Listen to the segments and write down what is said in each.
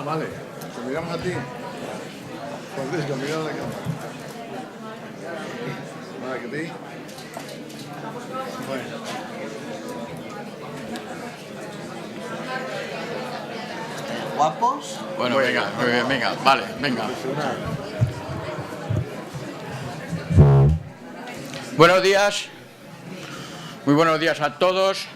vale. Te miramos a ti. Francisco, mira a la cámara. Vale, que ti. Bueno. ¿Guapos? Bueno, venga, muy bien, venga, vale, venga. Buenos días, muy buenos días a todos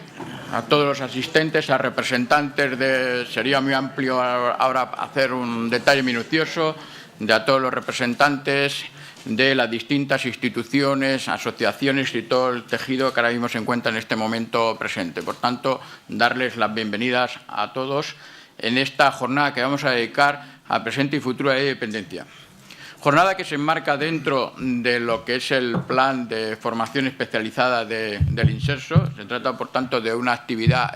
los asistentes, a representantes sería muy amplio ahora hacer un detalle minucioso de a todos los representantes de las distintas instituciones, asociaciones y todo el tejido que ahora mismo se encuentra en este momento presente. Por tanto, darles las bienvenidas a todos en esta jornada que vamos a dedicar al presente y futuro de la Ley de Dependencia. Jornada que se enmarca dentro de lo que es el plan de formación especializada del Inserso. Se trata, por tanto, de una actividad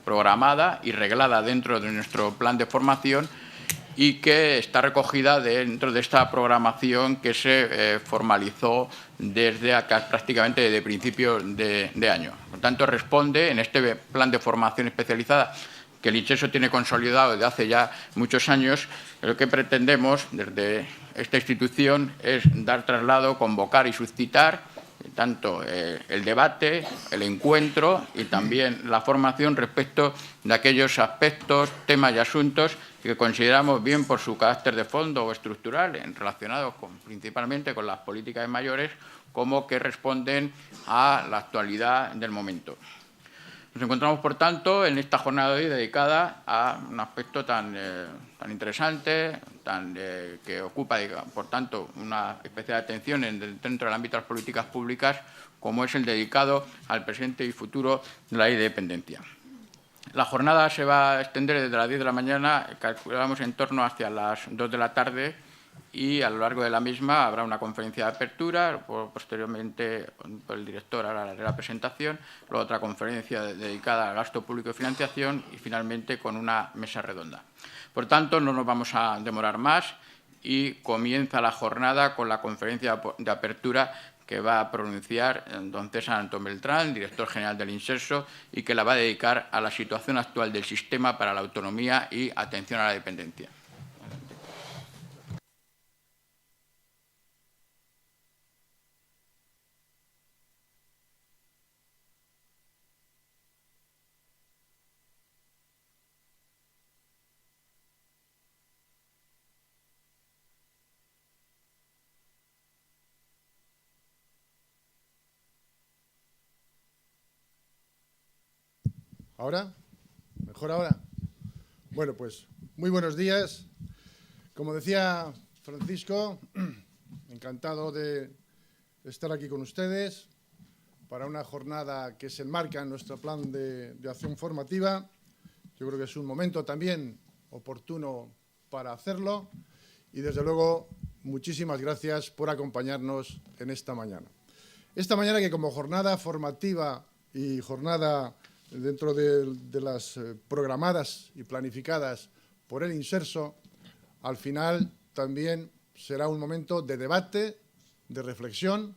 programada y reglada dentro de nuestro plan de formación y que está recogida dentro de esta programación que se formalizó desde acá prácticamente desde principios de año. Por tanto, responde en este plan de formación especializada que el Inserso tiene consolidado desde hace ya muchos años. Lo que pretendemos desde esta institución es dar traslado, convocar y suscitar tanto el debate, el encuentro y también la formación respecto de aquellos aspectos, temas y asuntos que consideramos bien por su carácter de fondo o estructural, relacionados principalmente con las políticas de mayores, como que responden a la actualidad del momento. Nos encontramos, por tanto, en esta jornada de hoy dedicada a un aspecto tan interesante, que ocupa, por tanto, una especial atención dentro del ámbito de las políticas públicas, como es el dedicado al presente y futuro de la Ley de Dependencia. La jornada se va a extender desde las 10 de la mañana, calculamos en torno hacia las 2 de la tarde, y a lo largo de la misma habrá una conferencia de apertura, posteriormente por el director hará la presentación, luego otra conferencia dedicada al gasto público y financiación y finalmente con una mesa redonda. Por tanto, no nos vamos a demorar más y comienza la jornada con la conferencia de apertura que va a pronunciar don César Antón Beltrán, director general del Inserso, y que la va a dedicar a la situación actual del sistema para la autonomía y atención a la dependencia. ¿Ahora? ¿Mejor ahora? Bueno, pues muy buenos días. Como decía Francisco, encantado de estar aquí con ustedes para una jornada que se enmarca en nuestro plan de acción formativa. Yo creo que es un momento también oportuno para hacerlo y, desde luego, muchísimas gracias por acompañarnos en esta mañana. Esta mañana que, como jornada formativa y jornada dentro de las programadas y planificadas por el Inserso, al final también será un momento de debate, de reflexión,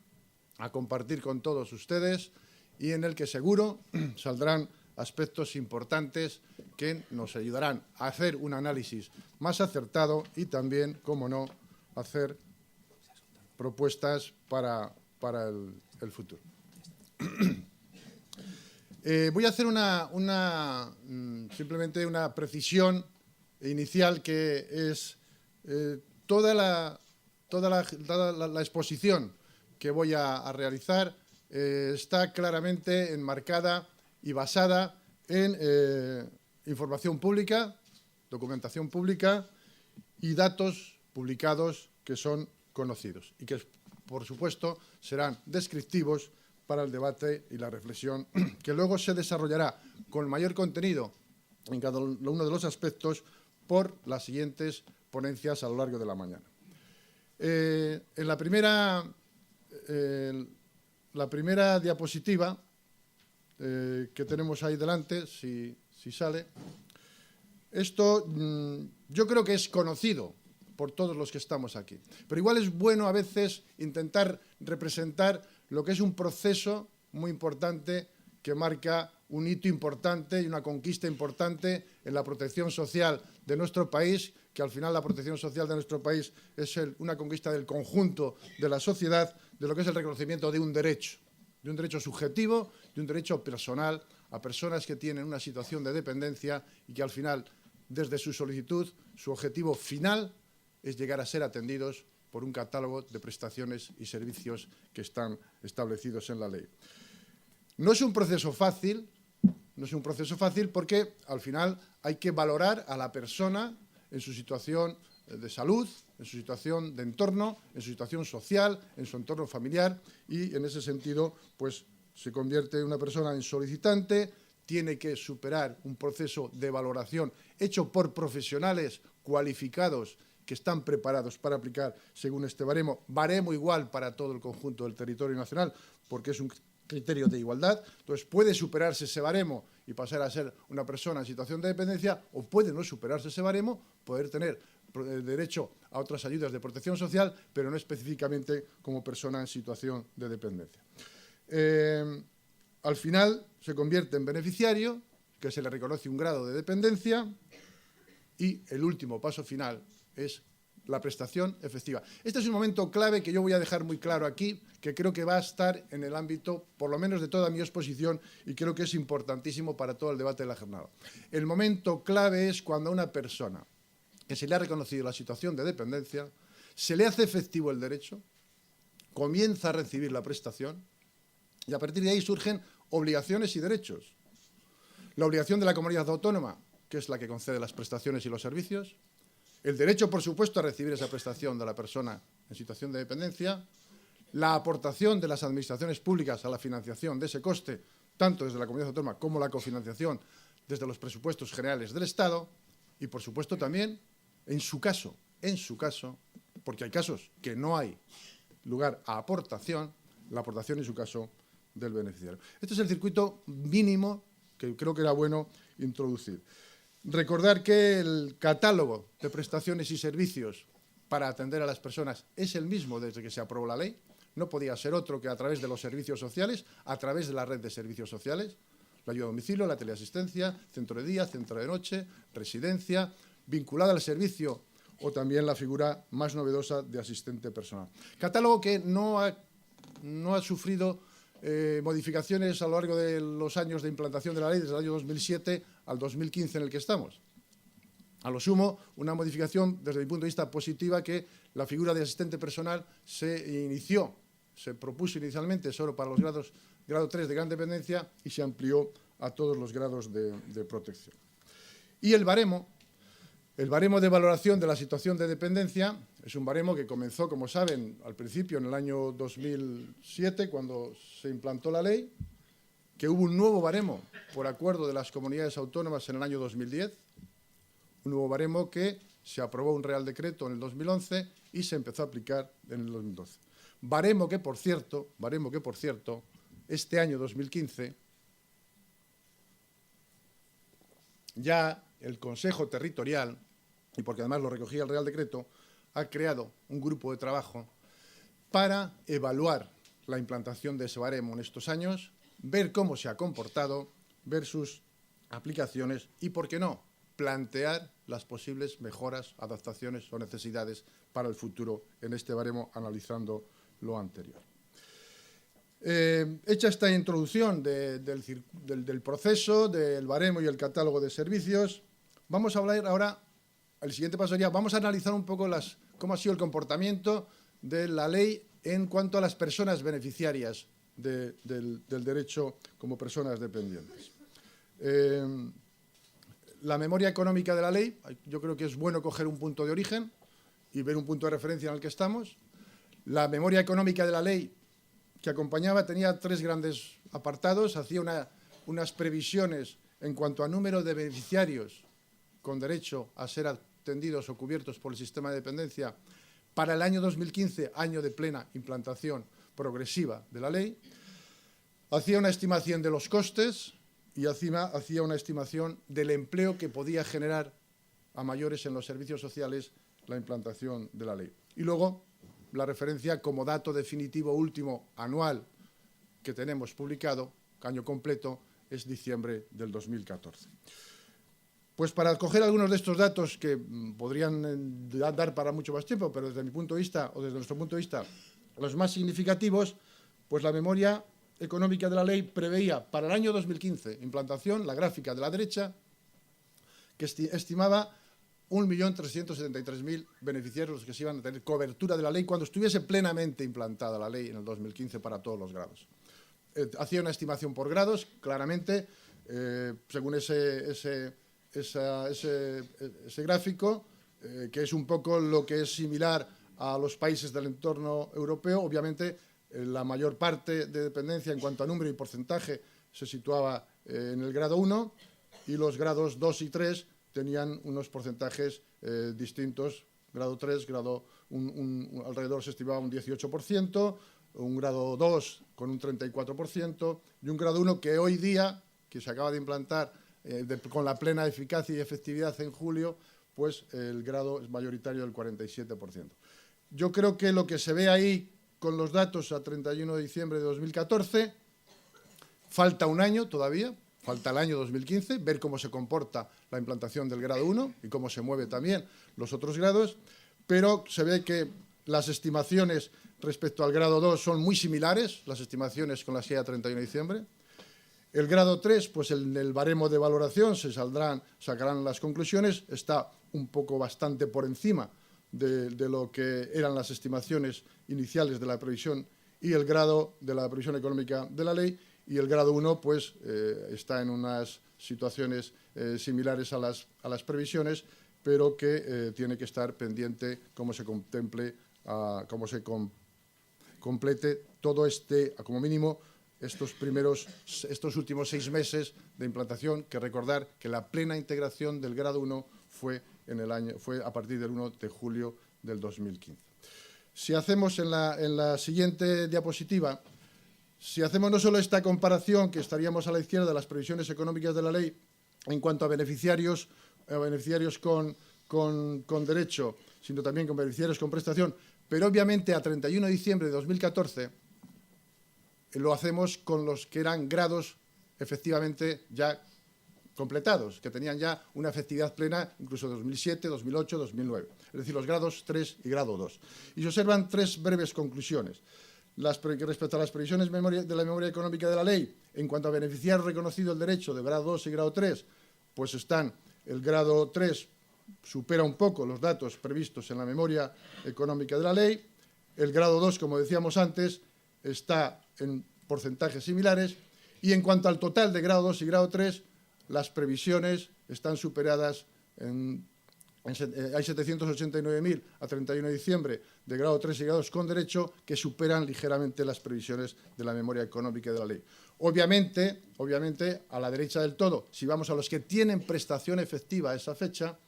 a compartir con todos ustedes y en el que seguro saldrán aspectos importantes que nos ayudarán a hacer un análisis más acertado y también, cómo no, hacer propuestas para el futuro. Voy a hacer simplemente una precisión inicial, que es toda la exposición que voy a realizar está claramente enmarcada y basada en información pública, documentación pública y datos publicados que son conocidos y que, por supuesto, serán descriptivos para el debate y la reflexión que luego se desarrollará con mayor contenido en cada uno de los aspectos por las siguientes ponencias a lo largo de la mañana. En la primera diapositiva que tenemos ahí delante, si sale, esto yo creo que es conocido por todos los que estamos aquí, pero igual es bueno a veces intentar representar lo que es un proceso muy importante que marca un hito importante y una conquista importante en la protección social de nuestro país, que al final la protección social de nuestro país es una conquista del conjunto de la sociedad, de lo que es el reconocimiento de un derecho subjetivo, de un derecho personal a personas que tienen una situación de dependencia y que al final, desde su solicitud, su objetivo final es llegar a ser atendidos por un catálogo de prestaciones y servicios que están establecidos en la ley. No es un proceso fácil, porque al final hay que valorar a la persona en su situación de salud, en su situación de entorno, en su situación social, en su entorno familiar y, en ese sentido, pues se convierte en una persona en solicitante, tiene que superar un proceso de valoración hecho por profesionales cualificados que están preparados para aplicar según este baremo igual para todo el conjunto del territorio nacional, porque es un criterio de igualdad. Entonces, puede superarse ese baremo y pasar a ser una persona en situación de dependencia, o puede no superarse ese baremo, poder tener derecho a otras ayudas de protección social, pero no específicamente como persona en situación de dependencia. Al final, se convierte en beneficiario, que se le reconoce un grado de dependencia, y el último paso final es la prestación efectiva. Este es un momento clave que yo voy a dejar muy claro aquí, que creo que va a estar en el ámbito, por lo menos de toda mi exposición, y creo que es importantísimo para todo el debate de la jornada. El momento clave es cuando a una persona que se le ha reconocido la situación de dependencia, se le hace efectivo el derecho, comienza a recibir la prestación, y a partir de ahí surgen obligaciones y derechos. La obligación de la comunidad autónoma, que es la que concede las prestaciones y los servicios, el derecho, por supuesto, a recibir esa prestación de la persona en situación de dependencia, la aportación de las administraciones públicas a la financiación de ese coste, tanto desde la comunidad autónoma como la cofinanciación desde los presupuestos generales del Estado, y, por supuesto, también, en su caso, porque hay casos que no hay lugar a aportación, la aportación, en su caso, del beneficiario. Este es el circuito mínimo que creo que era bueno introducir. Recordar que el catálogo de prestaciones y servicios para atender a las personas es el mismo desde que se aprobó la ley. No podía ser otro que a través de los servicios sociales, a través de la red de servicios sociales, la ayuda a domicilio, la teleasistencia, centro de día, centro de noche, residencia, vinculada al servicio o también la figura más novedosa de asistente personal. Catálogo que no ha sufrido modificaciones a lo largo de los años de implantación de la ley, desde el año 2007 al 2015 en el que estamos. A lo sumo, una modificación desde mi punto de vista positiva, que la figura de asistente personal se propuso inicialmente solo para los grado 3 de gran dependencia y se amplió a todos los grados de protección. Y el baremo de valoración de la situación de dependencia es un baremo que comenzó, como saben, al principio en el año 2007, cuando se implantó la ley, que hubo un nuevo baremo por acuerdo de las comunidades autónomas en el año 2010, un nuevo baremo que se aprobó un Real Decreto en el 2011 y se empezó a aplicar en el 2012. Baremo que, por cierto, este año 2015, ya el Consejo Territorial, y porque además lo recogía el Real Decreto, ha creado un grupo de trabajo para evaluar la implantación de ese baremo en estos años, ver cómo se ha comportado, ver sus aplicaciones y, por qué no, plantear las posibles mejoras, adaptaciones o necesidades para el futuro en este baremo, analizando lo anterior. Hecha esta introducción del proceso, del baremo y el catálogo de servicios, vamos a hablar ahora, el siguiente paso sería, vamos a analizar un poco cómo ha sido el comportamiento de la ley en cuanto a las personas beneficiarias del derecho como personas dependientes. La memoria económica de la ley, yo creo que es bueno coger un punto de origen y ver un punto de referencia en el que estamos. La memoria económica de la ley que acompañaba tenía 3 grandes apartados, hacía unas previsiones en cuanto a número de beneficiarios con derecho a ser atendidos o cubiertos por el sistema de dependencia para el año 2015, año de plena implantación progresiva de la ley. Hacía una estimación de los costes y hacía una estimación del empleo que podía generar a mayores en los servicios sociales la implantación de la ley. Y luego la referencia como dato definitivo último anual que tenemos publicado año completo es diciembre del 2014. Pues para coger algunos de estos datos que podrían dar para mucho más tiempo, pero desde mi punto de vista, o desde nuestro punto de vista, los más significativos, pues la memoria económica de la ley preveía para el año 2015, implantación, la gráfica de la derecha, que estimaba 1.373.000 beneficiarios los que se iban a tener cobertura de la ley cuando estuviese plenamente implantada la ley en el 2015 para todos los grados. Hacía una estimación por grados, claramente, según ese gráfico, que es un poco lo que es similar a los países del entorno europeo. Obviamente, la mayor parte de dependencia en cuanto a número y porcentaje se situaba en el grado 1 y los grados 2 y 3 tenían unos porcentajes distintos. Grado 3, alrededor se estimaba un 18%, un grado 2 con un 34% y un grado 1 que hoy día, que se acaba de implantar con la plena eficacia y efectividad en julio, pues el grado es mayoritario del 47%. Yo creo que lo que se ve ahí con los datos a 31 de diciembre de 2014, falta un año todavía, falta el año 2015, ver cómo se comporta la implantación del grado 1 y cómo se mueve también los otros grados, pero se ve que las estimaciones respecto al grado 2 son muy similares, las estimaciones con las que hay a 31 de diciembre. El grado 3, pues en el baremo de valoración sacarán las conclusiones, está un poco bastante por encima de lo que eran las estimaciones iniciales de la previsión y el grado de la previsión económica de la ley, y el grado 1 pues está en unas situaciones similares a las previsiones, pero que tiene que estar pendiente cómo se contemple, cómo se complete todo como mínimo, estos últimos 6 meses de implantación, que recordar que la plena integración del grado 1 fue a partir del 1 de julio del 2015. Si hacemos en la siguiente diapositiva, si hacemos no solo esta comparación, que estaríamos a la izquierda de las previsiones económicas de la ley en cuanto a beneficiarios con derecho, sino también con beneficiarios con prestación, pero obviamente a 31 de diciembre de 2014 lo hacemos con los que eran grados efectivamente ya completados, que tenían ya una efectividad plena, incluso 2007, 2008, 2009. Es decir, los grados 3 y grado 2. Y se observan 3 breves conclusiones. Respecto a las previsiones de la memoria económica de la ley, en cuanto a beneficiar reconocido el derecho de grado 2 y grado 3, pues el grado 3 supera un poco los datos previstos en la memoria económica de la ley. El grado 2, como decíamos antes, está en porcentajes similares. Y en cuanto al total de grado 2 y grado 3, las previsiones están superadas hay 789.000 a 31 de diciembre de grado 3 y grado 2 con derecho, que superan ligeramente las previsiones de la memoria económica de la ley. Obviamente, a la derecha del todo, si vamos a los que tienen prestación efectiva a esa fecha,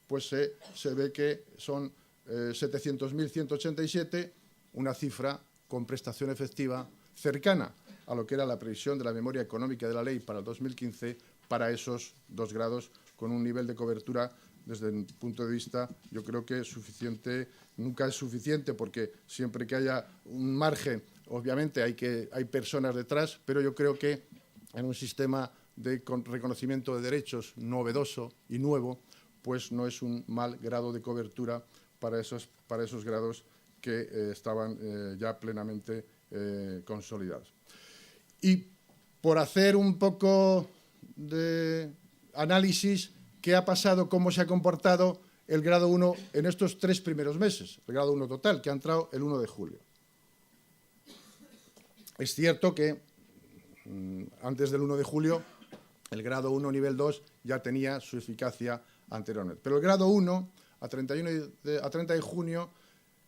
pues se ve que son 700.187, una cifra con prestación efectiva cercana a lo que era la previsión de la memoria económica de la ley para el 2015 para esos 2 grados, con un nivel de cobertura, desde el punto de vista, yo creo que suficiente. Nunca es suficiente, porque siempre que haya un margen, obviamente hay personas detrás, pero yo creo que en un sistema de reconocimiento de derechos novedoso y nuevo, pues no es un mal grado de cobertura para esos grados que estaban ya plenamente consolidados. Y por hacer un poco de análisis, ¿qué ha pasado, cómo se ha comportado el grado 1 en estos 3 primeros meses? El grado 1 total, que ha entrado el 1 de julio. Es cierto que antes del 1 de julio el grado 1 nivel 2 ya tenía su eficacia anteriormente. Pero el grado 1, a 30 de junio,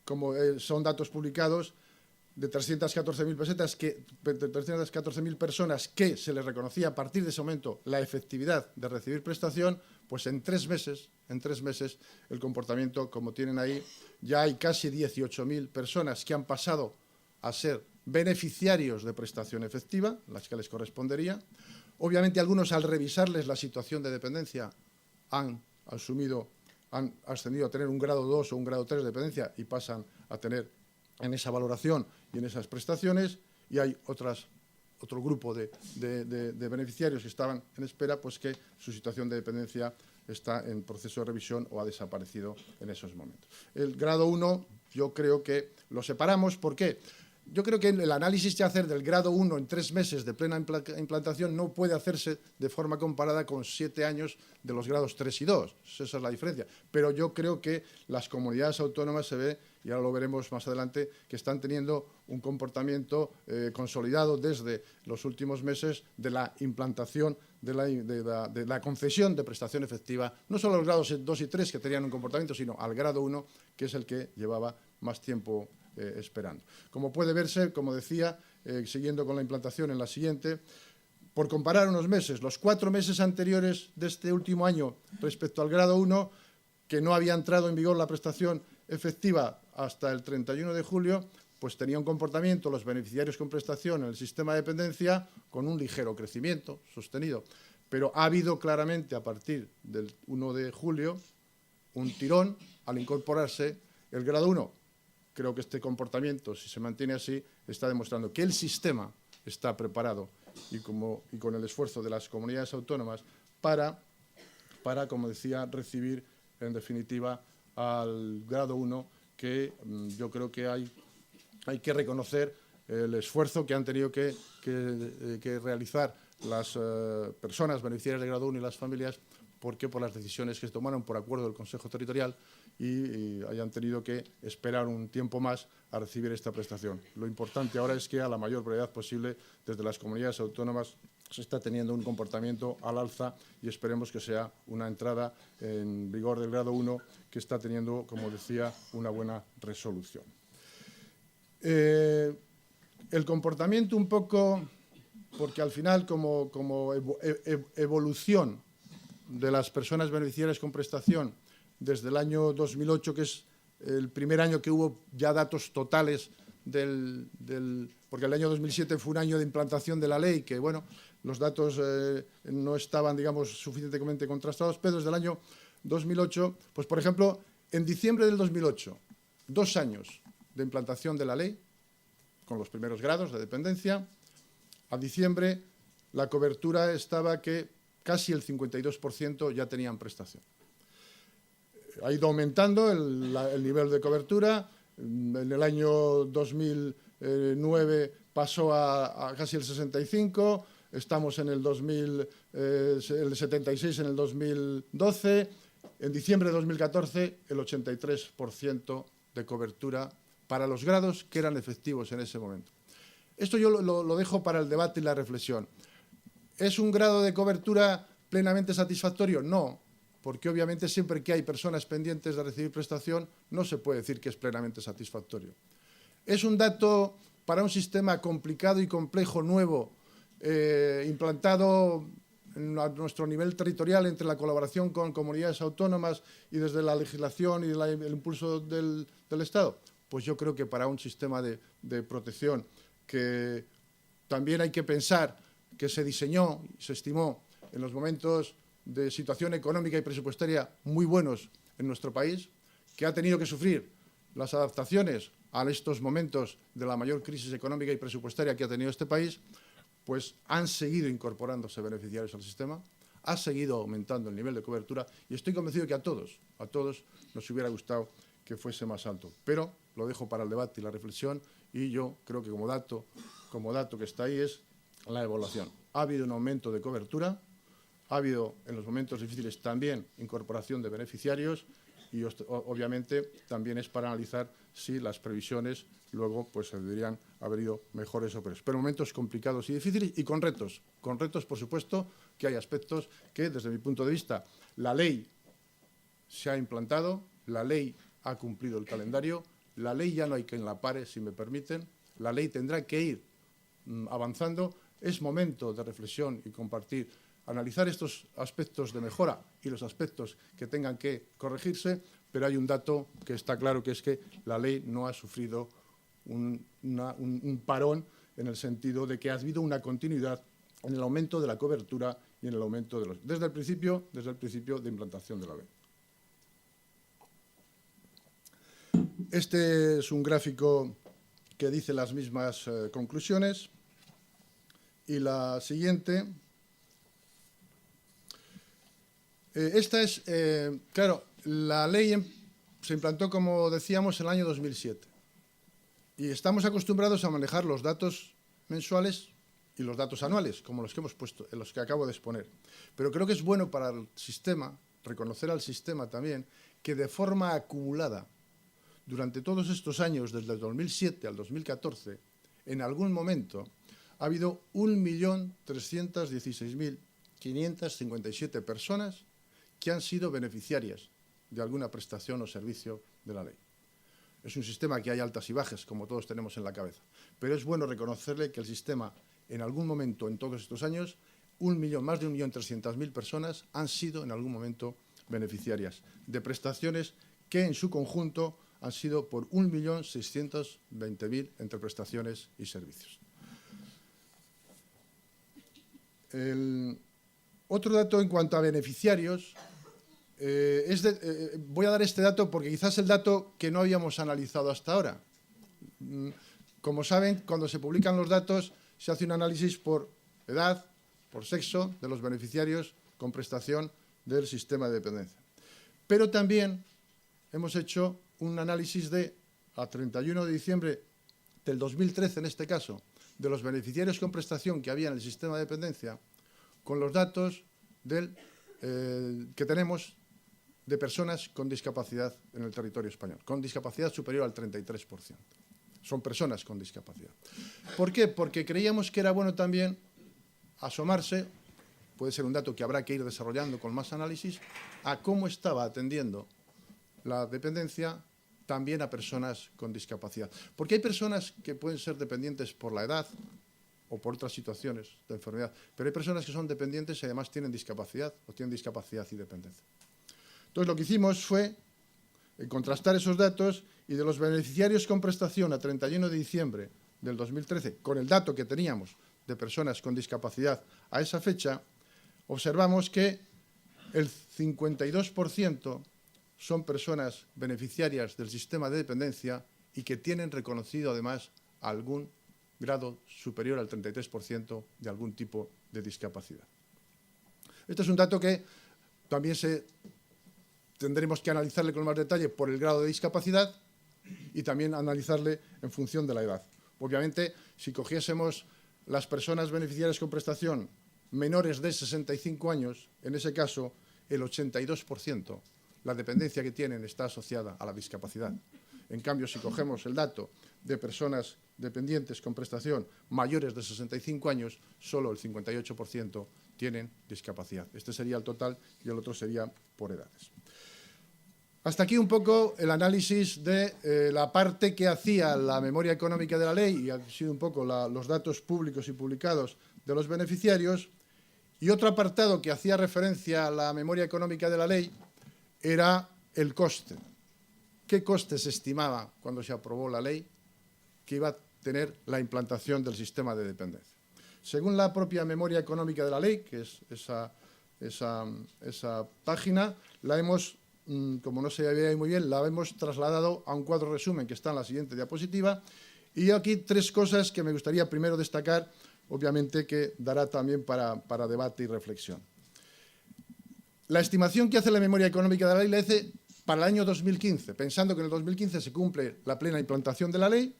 como son datos publicados, de 314.000 pesetas, de 314.000 personas que se les reconocía a partir de ese momento la efectividad de recibir prestación, pues en 3 meses el comportamiento, como tienen ahí, ya hay casi 18.000 personas que han pasado a ser beneficiarios de prestación efectiva, las que les correspondería. Obviamente, algunos, al revisarles la situación de dependencia, han ascendido a tener un grado 2 o un grado 3 de dependencia y pasan a tener en esa valoración y en esas prestaciones, y hay otras otro grupo de beneficiarios que estaban en espera, pues que su situación de dependencia está en proceso de revisión o ha desaparecido en esos momentos. El grado 1 yo creo que lo separamos. ¿Por qué? Yo creo que el análisis que hacer del grado 1 en 3 meses de plena implantación no puede hacerse de forma comparada con 7 años de los grados 3 y 2. Esa es la diferencia. Pero yo creo que las comunidades autónomas se ve, y ahora lo veremos más adelante, que están teniendo un comportamiento consolidado desde los últimos meses de la implantación de la concesión de prestación efectiva, no solo a los grados 2 y 3 que tenían un comportamiento, sino al grado 1, que es el que llevaba más tiempo esperando. Como puede verse, como decía, siguiendo con la implantación en la siguiente, por comparar unos meses, los 4 meses anteriores de este último año respecto al grado 1, que no había entrado en vigor la prestación efectiva hasta el 31 de julio, pues tenía un comportamiento los beneficiarios con prestación en el sistema de dependencia con un ligero crecimiento sostenido. Pero ha habido claramente a partir del 1 de julio un tirón al incorporarse el grado 1. Creo que este comportamiento, si se mantiene así, está demostrando que el sistema está preparado y con el esfuerzo de las comunidades autónomas para, como decía, recibir en definitiva al grado 1, que yo creo que hay que reconocer el esfuerzo que han tenido que realizar las personas beneficiarias de grado 1 y las familias, porque por las decisiones que se tomaron por acuerdo del Consejo Territorial y hayan tenido que esperar un tiempo más a recibir esta prestación. Lo importante ahora es que a la mayor brevedad posible desde las comunidades autónomas se está teniendo un comportamiento al alza y esperemos que sea una entrada en vigor del grado 1 que está teniendo, como decía, una buena resolución. El comportamiento un poco, porque al final como evolución de las personas beneficiarias con prestación desde el año 2008, que es el primer año que hubo ya datos totales porque el año 2007 fue un año de implantación de la ley, que bueno, los datos no estaban, digamos, suficientemente contrastados, pero desde el año 2008, pues por ejemplo, en diciembre del 2008, 2 años de implantación de la ley, con los primeros grados de dependencia, a diciembre la cobertura estaba que casi el 52% ya tenían prestación. Ha ido aumentando el nivel de cobertura. En el año 2009 pasó a casi el 65%, estamos en el 76% en el 2012, en diciembre de 2014 el 83% de cobertura para los grados que eran efectivos en ese momento. Esto yo lo dejo para el debate y la reflexión. ¿Es un grado de cobertura plenamente satisfactorio? No, porque obviamente siempre que hay personas pendientes de recibir prestación no se puede decir que es plenamente satisfactorio. ¿Es un dato para un sistema complicado y complejo nuevo, implantado a nuestro nivel territorial entre la colaboración con comunidades autónomas y desde la legislación y el impulso del Estado? Pues yo creo que para un sistema de protección que también hay que pensar que se diseñó y se estimó en los momentos de situación económica y presupuestaria muy buenos en nuestro país, que ha tenido que sufrir las adaptaciones a estos momentos de la mayor crisis económica y presupuestaria que ha tenido este país, pues han seguido incorporándose beneficiarios al sistema, ha seguido aumentando el nivel de cobertura y estoy convencido que a todos nos hubiera gustado que fuese más alto. Pero lo dejo para el debate y la reflexión y yo creo que como dato que está ahí es la evaluación. Ha habido un aumento de cobertura, ha habido en los momentos difíciles también incorporación de beneficiarios y obviamente también es para analizar si las previsiones luego pues se deberían haber ido mejores o peores. Pero momentos complicados y difíciles y con retos por supuesto, que hay aspectos que desde mi punto de vista la ley se ha implantado, la ley ha cumplido el calendario, la ley ya no hay quien la pare, si me permiten, la ley tendrá que ir avanzando. Es momento de reflexión y compartir, analizar estos aspectos de mejora y los aspectos que tengan que corregirse, pero hay un dato que está claro, que es que la ley no ha sufrido un parón en el sentido de que ha habido una continuidad en el aumento de la cobertura y en el aumento desde el principio de implantación de la ley. Este es un gráfico que dice las mismas conclusiones Y la siguiente. Esta es, claro, la ley se implantó, como decíamos, en el año 2007. Y estamos acostumbrados a manejar los datos mensuales y los datos anuales, como los que hemos puesto, en los que acabo de exponer. Pero creo que es bueno para el sistema, reconocer al sistema también, que de forma acumulada, durante todos estos años, desde el 2007 al 2014, en algún momento ha habido 1.316.557 personas que han sido beneficiarias de alguna prestación o servicio de la ley. Es un sistema que hay altas y bajas, como todos tenemos en la cabeza, pero es bueno reconocerle que el sistema, en algún momento en todos estos años, más de 1.300.000 personas han sido en algún momento beneficiarias de prestaciones que en su conjunto han sido por 1.620.000 entre prestaciones y servicios. Otro dato en cuanto a beneficiarios, voy a dar este dato porque quizás es el dato que no habíamos analizado hasta ahora. Como saben, cuando se publican los datos se hace un análisis por edad, por sexo de los beneficiarios con prestación del sistema de dependencia. Pero también hemos hecho un análisis a 31 de diciembre del 2013, en este caso, de los beneficiarios con prestación que había en el sistema de dependencia, con los datos que tenemos de personas con discapacidad en el territorio español, con discapacidad superior al 33%. Son personas con discapacidad. ¿Por qué? Porque creíamos que era bueno también asomarse, puede ser un dato que habrá que ir desarrollando con más análisis, a cómo estaba atendiendo la dependencia también a personas con discapacidad. Porque hay personas que pueden ser dependientes por la edad o por otras situaciones de enfermedad, pero hay personas que son dependientes y además tienen discapacidad o tienen discapacidad y dependencia. Entonces, lo que hicimos fue contrastar esos datos y de los beneficiarios con prestación a 31 de diciembre del 2013, con el dato que teníamos de personas con discapacidad a esa fecha, observamos que el 52% son personas beneficiarias del sistema de dependencia y que tienen reconocido además algún grado superior al 33% de algún tipo de discapacidad. Este es un dato que también tendremos que analizarle con más detalle por el grado de discapacidad y también analizarle en función de la edad. Obviamente, si cogiésemos las personas beneficiarias con prestación menores de 65 años, en ese caso, el 82%, la dependencia que tienen está asociada a la discapacidad. En cambio, si cogemos el dato de personas dependientes con prestación mayores de 65 años, solo el 58% tienen discapacidad. Este sería el total y el otro sería por edades. Hasta aquí un poco el análisis de la parte que hacía la memoria económica de la ley, y han sido un poco los datos públicos y publicados de los beneficiarios. Y otro apartado que hacía referencia a la memoria económica de la ley era el coste. ¿Qué coste se estimaba cuando se aprobó la ley que iba a tener la implantación del sistema de dependencia? Según la propia memoria económica de la ley, que es esa página, la hemos, como no se veía muy bien, la hemos trasladado a un cuadro resumen que está en la siguiente diapositiva. Y aquí tres cosas que me gustaría primero destacar, obviamente que dará también para debate y reflexión. La estimación que hace la memoria económica de la ley la hace para el año 2015, pensando que en el 2015 se cumple la plena implantación de la ley,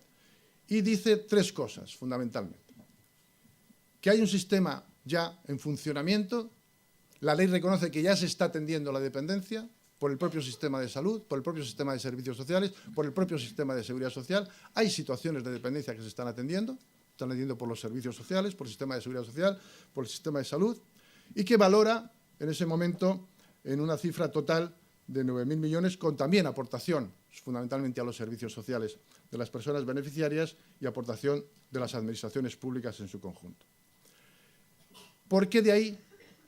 y dice tres cosas, fundamentalmente. Que hay un sistema ya en funcionamiento, la ley reconoce que ya se está atendiendo la dependencia por el propio sistema de salud, por el propio sistema de servicios sociales, por el propio sistema de seguridad social. Hay situaciones de dependencia que se están atendiendo por los servicios sociales, por el sistema de seguridad social, por el sistema de salud, y que valora en ese momento en una cifra total de 9.000 millones, con también aportación fundamentalmente a los servicios sociales de las personas beneficiarias y aportación de las administraciones públicas en su conjunto. Porque de ahí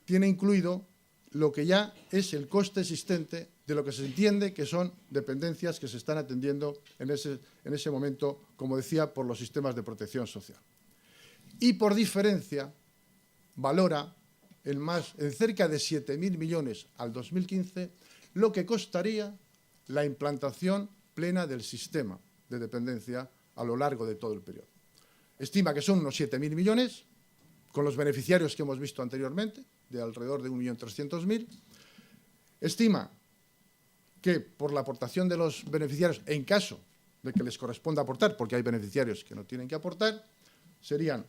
tiene incluido lo que ya es el coste existente de lo que se entiende que son dependencias que se están atendiendo en ese momento, como decía, por los sistemas de protección social. Y por diferencia, valora en cerca de 7.000 millones al 2015 lo que costaría la implantación plena del sistema de dependencia a lo largo de todo el periodo. Estima que son unos 7.000 millones, con los beneficiarios que hemos visto anteriormente, de alrededor de 1.300.000, estima que por la aportación de los beneficiarios, en caso de que les corresponda aportar, porque hay beneficiarios que no tienen que aportar, serían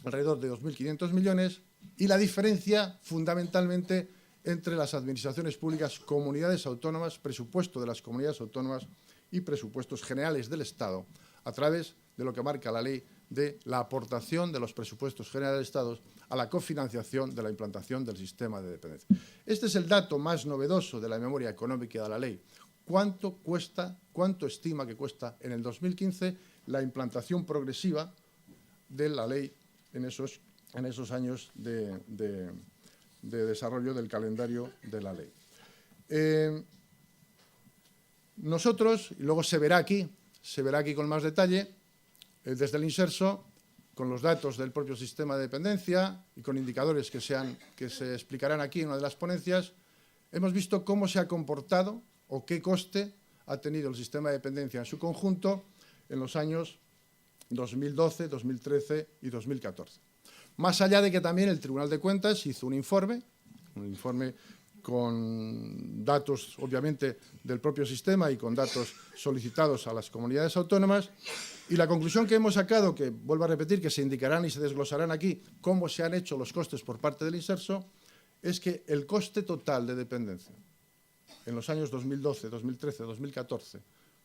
alrededor de 2.500 millones, y la diferencia fundamentalmente entre las administraciones públicas, comunidades autónomas, presupuesto de las comunidades autónomas y presupuestos generales del Estado, a través de lo que marca la ley de la aportación de los presupuestos generales del Estado a la cofinanciación de la implantación del sistema de dependencia. Este es el dato más novedoso de la memoria económica de la ley. ¿Cuánto cuesta, cuánto estima que cuesta en el 2015 la implantación progresiva de la ley en esos años de desarrollo del calendario de la ley? Nosotros, y luego se verá aquí con más detalle, desde el Inserso, con los datos del propio sistema de dependencia y con indicadores que se explicarán aquí en una de las ponencias, hemos visto cómo se ha comportado o qué coste ha tenido el sistema de dependencia en su conjunto en los años 2012, 2013 y 2014. Más allá de que también el Tribunal de Cuentas hizo un informe con datos, obviamente, del propio sistema y con datos solicitados a las comunidades autónomas. Y la conclusión que hemos sacado, que vuelvo a repetir, que se indicarán y se desglosarán aquí cómo se han hecho los costes por parte del Inserso, es que el coste total de dependencia en los años 2012, 2013, 2014,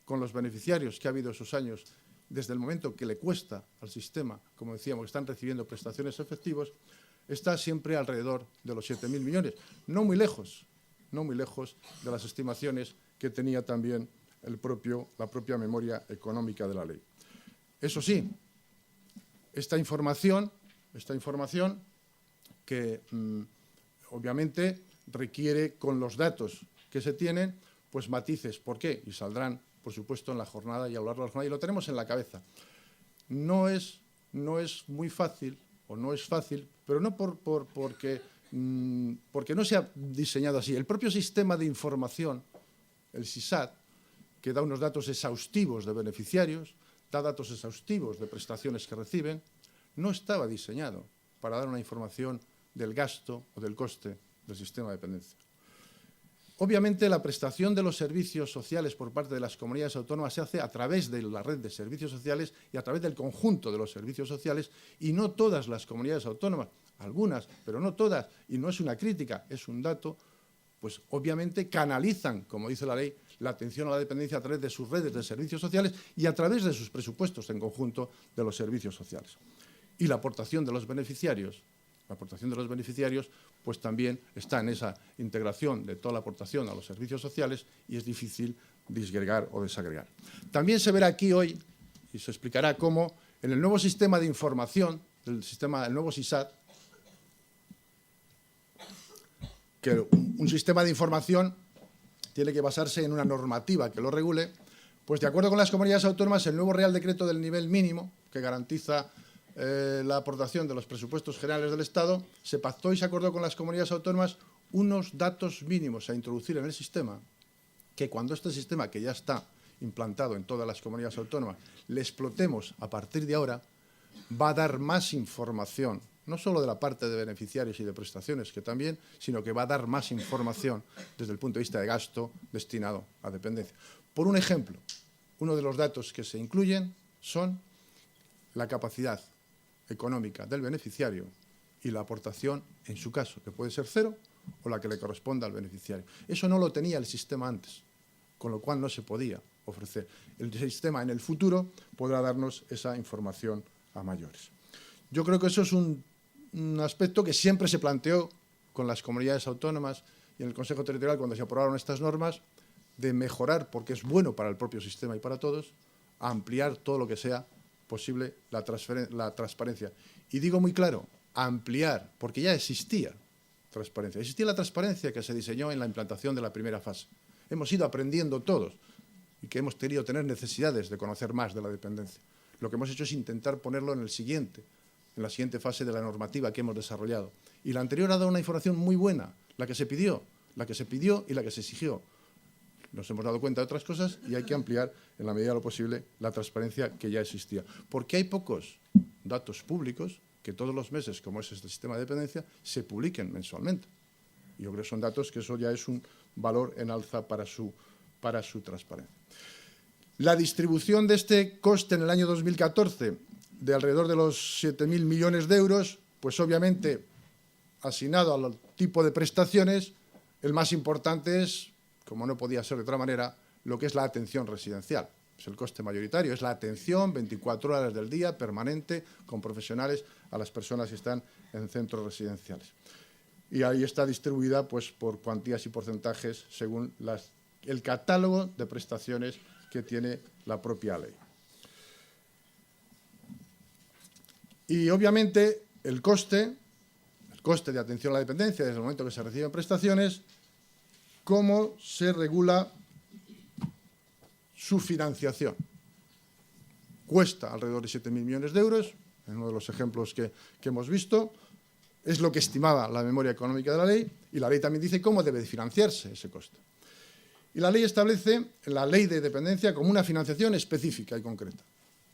con los beneficiarios que ha habido esos años, desde el momento que le cuesta al sistema, como decíamos, que están recibiendo prestaciones efectivas, está siempre alrededor de los 7.000 millones, no muy lejos de las estimaciones que tenía también la propia memoria económica de la ley. Eso sí, esta información que obviamente requiere, con los datos que se tienen, pues matices. ¿Por qué? Y saldrán, por supuesto, en la jornada y a lo largo de la jornada, y lo tenemos en la cabeza. No es muy fácil, o no es fácil, pero no porque no se ha diseñado así. El propio sistema de información, el SISAT, que da unos datos exhaustivos de beneficiarios, da datos exhaustivos de prestaciones que reciben, no estaba diseñado para dar una información del gasto o del coste del sistema de dependencia. Obviamente, la prestación de los servicios sociales por parte de las comunidades autónomas se hace a través de la red de servicios sociales y a través del conjunto de los servicios sociales, y no todas las comunidades autónomas, algunas, pero no todas, y no es una crítica, es un dato, pues obviamente canalizan, como dice la ley, la atención a la dependencia a través de sus redes de servicios sociales y a través de sus presupuestos en conjunto de los servicios sociales. Y la aportación de los beneficiarios, pues también está en esa integración de toda la aportación a los servicios sociales, y es difícil disgregar o desagregar. También se verá aquí hoy, y se explicará cómo, en el nuevo sistema de información, el nuevo SISAT, que un sistema de información tiene que basarse en una normativa que lo regule, pues de acuerdo con las comunidades autónomas, el nuevo Real Decreto del nivel mínimo, que garantiza la aportación de los presupuestos generales del Estado, se pactó y se acordó con las comunidades autónomas unos datos mínimos a introducir en el sistema, que cuando este sistema, que ya está implantado en todas las comunidades autónomas, le explotemos a partir de ahora, va a dar más información, no solo de la parte de beneficiarios y de prestaciones, que también, sino que va a dar más información desde el punto de vista de gasto destinado a dependencia. Por un ejemplo, uno de los datos que se incluyen son la capacidad económica del beneficiario y la aportación, en su caso, que puede ser cero o la que le corresponda al beneficiario. Eso no lo tenía el sistema antes, con lo cual no se podía ofrecer. El sistema en el futuro podrá darnos esa información a mayores. Yo creo que eso es un aspecto que siempre se planteó con las comunidades autónomas y en el Consejo Territorial cuando se aprobaron estas normas, de mejorar, porque es bueno para el propio sistema y para todos, a ampliar todo lo que sea posible la transparencia. Y digo muy claro, ampliar, porque ya existía transparencia. Existía la transparencia que se diseñó en la implantación de la primera fase. Hemos ido aprendiendo todos y que hemos querido tener necesidades de conocer más de la dependencia. Lo que hemos hecho es intentar ponerlo en la siguiente fase de la normativa que hemos desarrollado. Y la anterior ha dado una información muy buena, la que se pidió y la que se exigió. Nos hemos dado cuenta de otras cosas y hay que ampliar, en la medida de lo posible, la transparencia que ya existía. Porque hay pocos datos públicos que todos los meses, como es este sistema de dependencia, se publiquen mensualmente. Yo creo que son datos que eso ya es un valor en alza para su transparencia. La distribución de este coste en el año 2014 de alrededor de los 7.000 millones de euros, pues obviamente asignado al tipo de prestaciones, el más importante es, como no podía ser de otra manera, lo que es la atención residencial. Es el coste mayoritario, es la atención 24 horas del día, permanente, con profesionales a las personas que están en centros residenciales. Y ahí está distribuida pues, por cuantías y porcentajes según el catálogo de prestaciones que tiene la propia ley. Y obviamente el coste de atención a la dependencia desde el momento que se reciben prestaciones, cómo se regula su financiación. Cuesta alrededor de 7.000 millones de euros, en uno de los ejemplos que hemos visto, es lo que estimaba la memoria económica de la ley, y la ley también dice cómo debe financiarse ese coste. Y la ley establece la ley de dependencia como una financiación específica y concreta.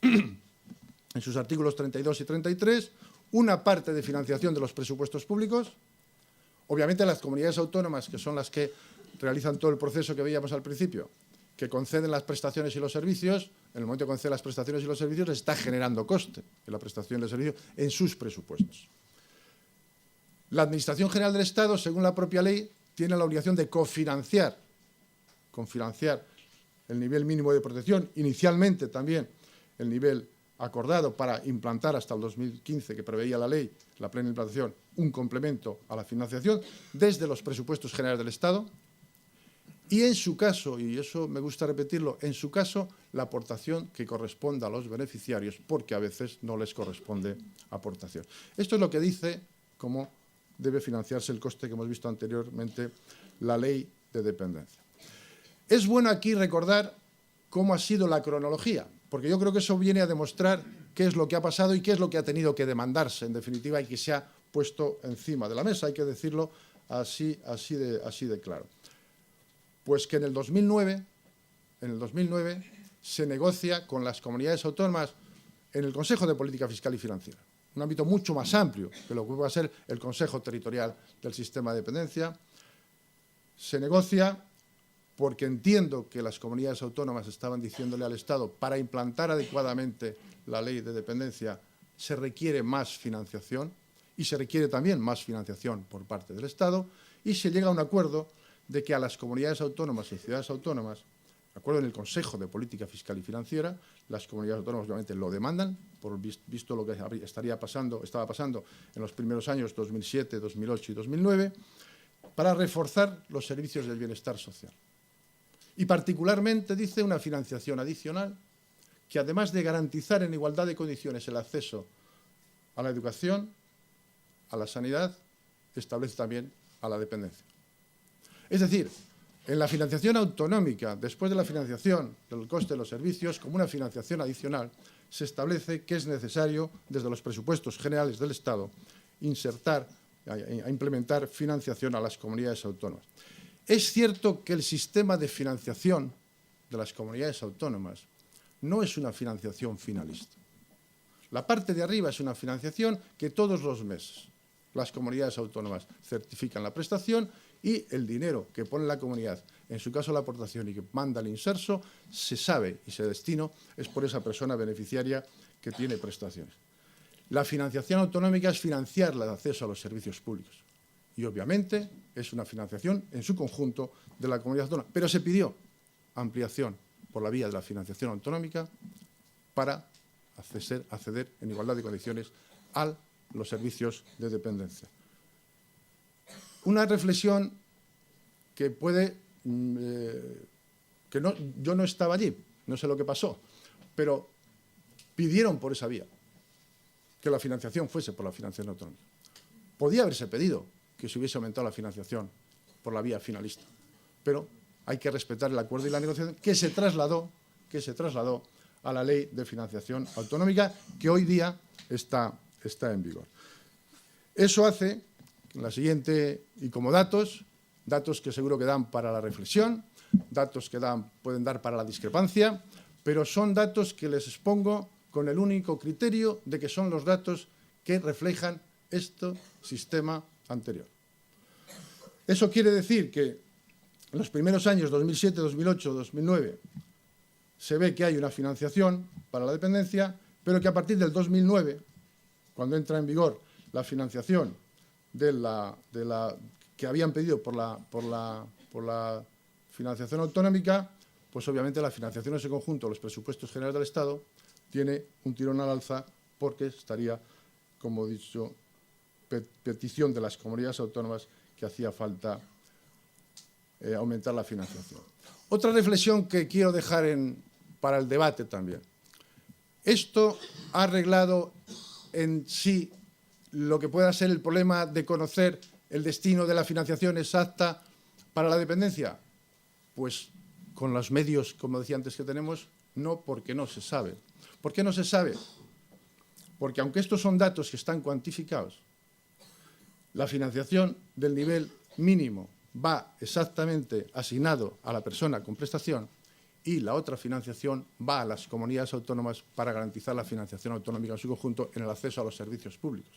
En sus artículos 32 y 33, una parte de financiación de los presupuestos públicos, obviamente las comunidades autónomas, que son las que realizan todo el proceso que veíamos al principio, que conceden las prestaciones y los servicios, en el momento que conceden las prestaciones y los servicios, les está generando coste en la prestación del servicio en sus presupuestos. La Administración General del Estado, según la propia ley, tiene la obligación de cofinanciar el nivel mínimo de protección, inicialmente también el nivel acordado para implantar hasta el 2015, que preveía la ley, la plena implantación, un complemento a la financiación desde los presupuestos generales del Estado. Y en su caso, y eso me gusta repetirlo, en su caso, la aportación que corresponda a los beneficiarios, porque a veces no les corresponde aportación. Esto es lo que dice cómo debe financiarse el coste que hemos visto anteriormente, la ley de dependencia. Es bueno aquí recordar cómo ha sido la cronología, porque yo creo que eso viene a demostrar qué es lo que ha pasado y qué es lo que ha tenido que demandarse, en definitiva, y que se ha puesto encima de la mesa, hay que decirlo así de claro. Pues que en el 2009 se negocia con las comunidades autónomas en el Consejo de Política Fiscal y Financiera, un ámbito mucho más amplio que lo que va a ser el Consejo Territorial del Sistema de Dependencia. Se negocia porque entiendo que las comunidades autónomas estaban diciéndole al Estado, para implantar adecuadamente la ley de dependencia se requiere más financiación y se requiere también más financiación por parte del Estado, y se llega a un acuerdo de que a las comunidades autónomas y ciudades autónomas, de acuerdo en el Consejo de Política Fiscal y Financiera, las comunidades autónomas obviamente lo demandan, por visto lo que estaba pasando en los primeros años 2007, 2008 y 2009, para reforzar los servicios del bienestar social. Y particularmente, dice, una financiación adicional que, además de garantizar en igualdad de condiciones el acceso a la educación, a la sanidad, establece también a la dependencia. Es decir, en la financiación autonómica, después de la financiación del coste de los servicios, como una financiación adicional, se establece que es necesario, desde los presupuestos generales del Estado, implementar financiación a las comunidades autónomas. Es cierto que el sistema de financiación de las comunidades autónomas no es una financiación finalista. La parte de arriba es una financiación que todos los meses las comunidades autónomas certifican la prestación y el dinero que pone la comunidad, en su caso la aportación y que manda el inserso, se sabe y se destina es por esa persona beneficiaria que tiene prestaciones. La financiación autonómica es financiar el acceso a los servicios públicos. Y, obviamente, es una financiación en su conjunto de la comunidad autónoma. Pero se pidió ampliación por la vía de la financiación autonómica para acceder en igualdad de condiciones a los servicios de dependencia. Una reflexión que yo no estaba allí, no sé lo que pasó, pero pidieron por esa vía que la financiación fuese por la financiación autonómica. Podía haberse pedido que se hubiese aumentado la financiación por la vía finalista, pero hay que respetar el acuerdo y la negociación que se trasladó a la ley de financiación autonómica que hoy día está en vigor. Eso hace la siguiente, y como datos que seguro que dan para la reflexión, datos que pueden dar para la discrepancia, pero son datos que les expongo con el único criterio de que son los datos que reflejan este sistema anterior. Eso quiere decir que en los primeros años, 2007, 2008, 2009, se ve que hay una financiación para la dependencia, pero que a partir del 2009, cuando entra en vigor la financiación que habían pedido por la financiación autonómica, pues obviamente la financiación en ese conjunto, los presupuestos generales del Estado, tiene un tirón al alza porque estaría, como he dicho, petición de las comunidades autónomas que hacía falta aumentar la financiación. Otra reflexión que quiero dejar para el debate también. Esto ha arreglado en sí lo que pueda ser el problema de conocer el destino de la financiación exacta para la dependencia. Pues con los medios, como decía antes, que tenemos, no, porque no se sabe. ¿Por qué no se sabe? Porque aunque estos son datos que están cuantificados, la financiación del nivel mínimo va exactamente asignado a la persona con prestación y la otra financiación va a las comunidades autónomas para garantizar la financiación autonómica en su conjunto en el acceso a los servicios públicos.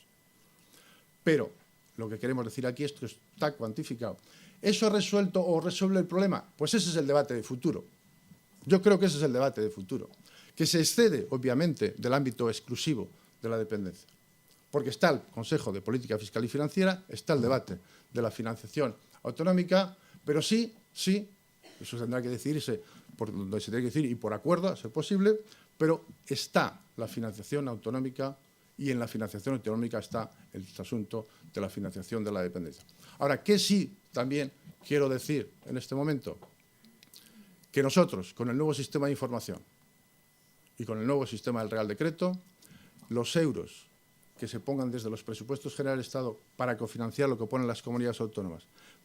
Pero lo que queremos decir aquí es que está cuantificado. ¿Eso ha resuelto o resuelve el problema? Pues ese es el debate de futuro. Yo creo que ese es el debate de futuro, que se excede, obviamente, del ámbito exclusivo de la dependencia. Porque está el Consejo de Política Fiscal y Financiera, está el debate de la financiación autonómica, pero sí, eso tendrá que decidirse por donde se tiene que decir y por acuerdo, a ser posible, pero está la financiación autonómica y en la financiación autonómica está el asunto de la financiación de la dependencia. Ahora, ¿qué sí también quiero decir en este momento? Que nosotros, con el nuevo sistema de información y con el nuevo sistema del Real Decreto, los euros que se pongan desde los presupuestos generales del Estado para cofinanciar lo que ponen las comunidades autónomas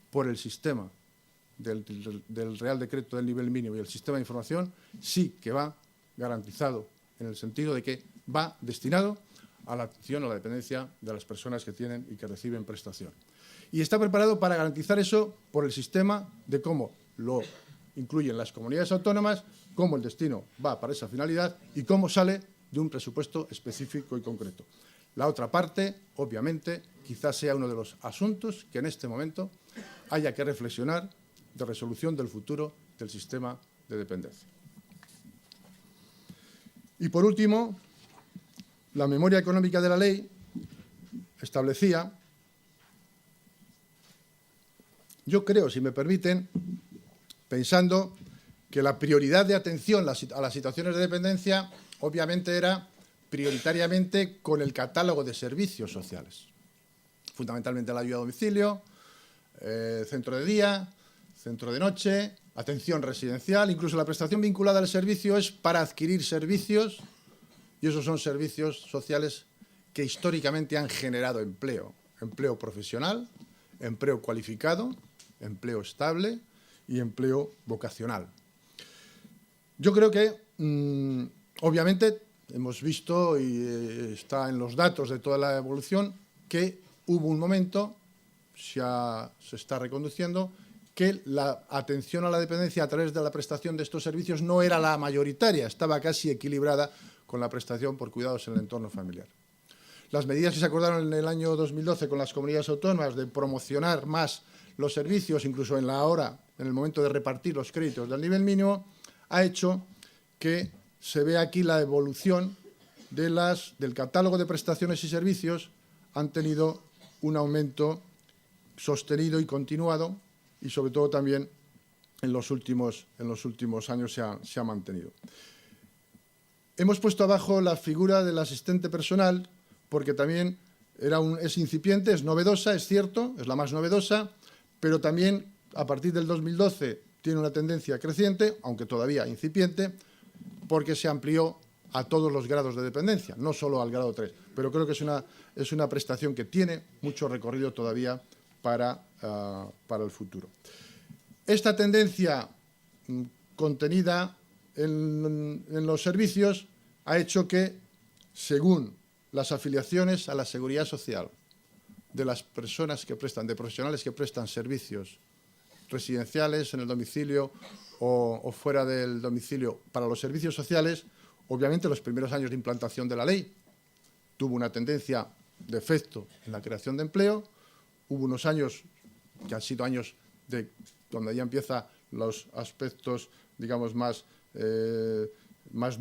por el sistema del Real Decreto del nivel mínimo y el sistema de información, sí que va garantizado en el sentido de que va destinado a la atención a la dependencia de las personas que tienen y que reciben prestación. Y está preparado para garantizar eso por el sistema de cómo lo incluyen las comunidades autónomas, cómo el destino va para esa finalidad y cómo sale de un presupuesto específico y concreto. La otra parte, obviamente, quizás sea uno de los asuntos que en este momento haya que reflexionar de resolución del futuro del sistema de dependencia. Y por último, la memoria económica de la ley establecía, yo creo, si me permiten, pensando que la prioridad de atención a las situaciones de dependencia obviamente era prioritariamente con el catálogo de servicios sociales, fundamentalmente la ayuda a domicilio, centro de día, centro de noche, atención residencial, incluso la prestación vinculada al servicio es para adquirir servicios y esos son servicios sociales que históricamente han generado empleo, empleo profesional, empleo cualificado, empleo estable y empleo vocacional. Yo creo que, obviamente, hemos visto y está en los datos de toda la evolución que hubo un momento, se está reconduciendo, que la atención a la dependencia a través de la prestación de estos servicios no era la mayoritaria, estaba casi equilibrada con la prestación por cuidados en el entorno familiar. Las medidas que se acordaron en el año 2012 con las comunidades autónomas de promocionar más los servicios, incluso en el momento de repartir los créditos del nivel mínimo, ha hecho que se vea aquí la evolución del catálogo de prestaciones y servicios, han tenido un aumento sostenido y continuado y sobre todo también en los últimos años se ha mantenido. Hemos puesto abajo la figura del asistente personal porque también es incipiente, es novedosa, es cierto, es la más novedosa, pero también a partir del 2012 tiene una tendencia creciente, aunque todavía incipiente, porque se amplió a todos los grados de dependencia, no solo al grado 3, pero creo que es una prestación que tiene mucho recorrido todavía para el futuro. Esta tendencia contenida en los servicios ha hecho que, según las afiliaciones a la Seguridad Social de las personas que prestan, de profesionales que prestan servicios residenciales en el domicilio o fuera del domicilio para los servicios sociales, obviamente los primeros años de implantación de la ley tuvo una tendencia defecto en la creación de empleo. Hubo unos años que han sido años donde ya empiezan los aspectos, digamos, más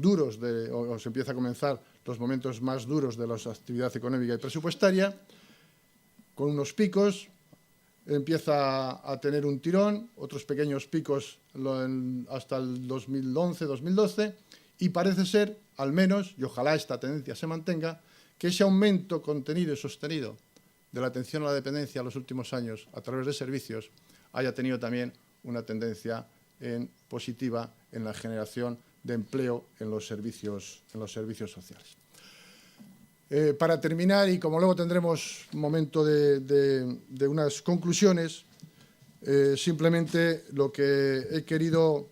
duros, o se empieza a comenzar los momentos más duros de la actividad económica y presupuestaria, con unos picos. Empieza a tener un tirón, otros pequeños picos hasta el 2011-2012, y parece ser, al menos, y ojalá esta tendencia se mantenga, que ese aumento contenido y sostenido de la atención a la dependencia en los últimos años a través de servicios haya tenido también una tendencia positiva en la generación de empleo en los servicios sociales. Para terminar, y como luego tendremos un momento de unas conclusiones, simplemente lo que he querido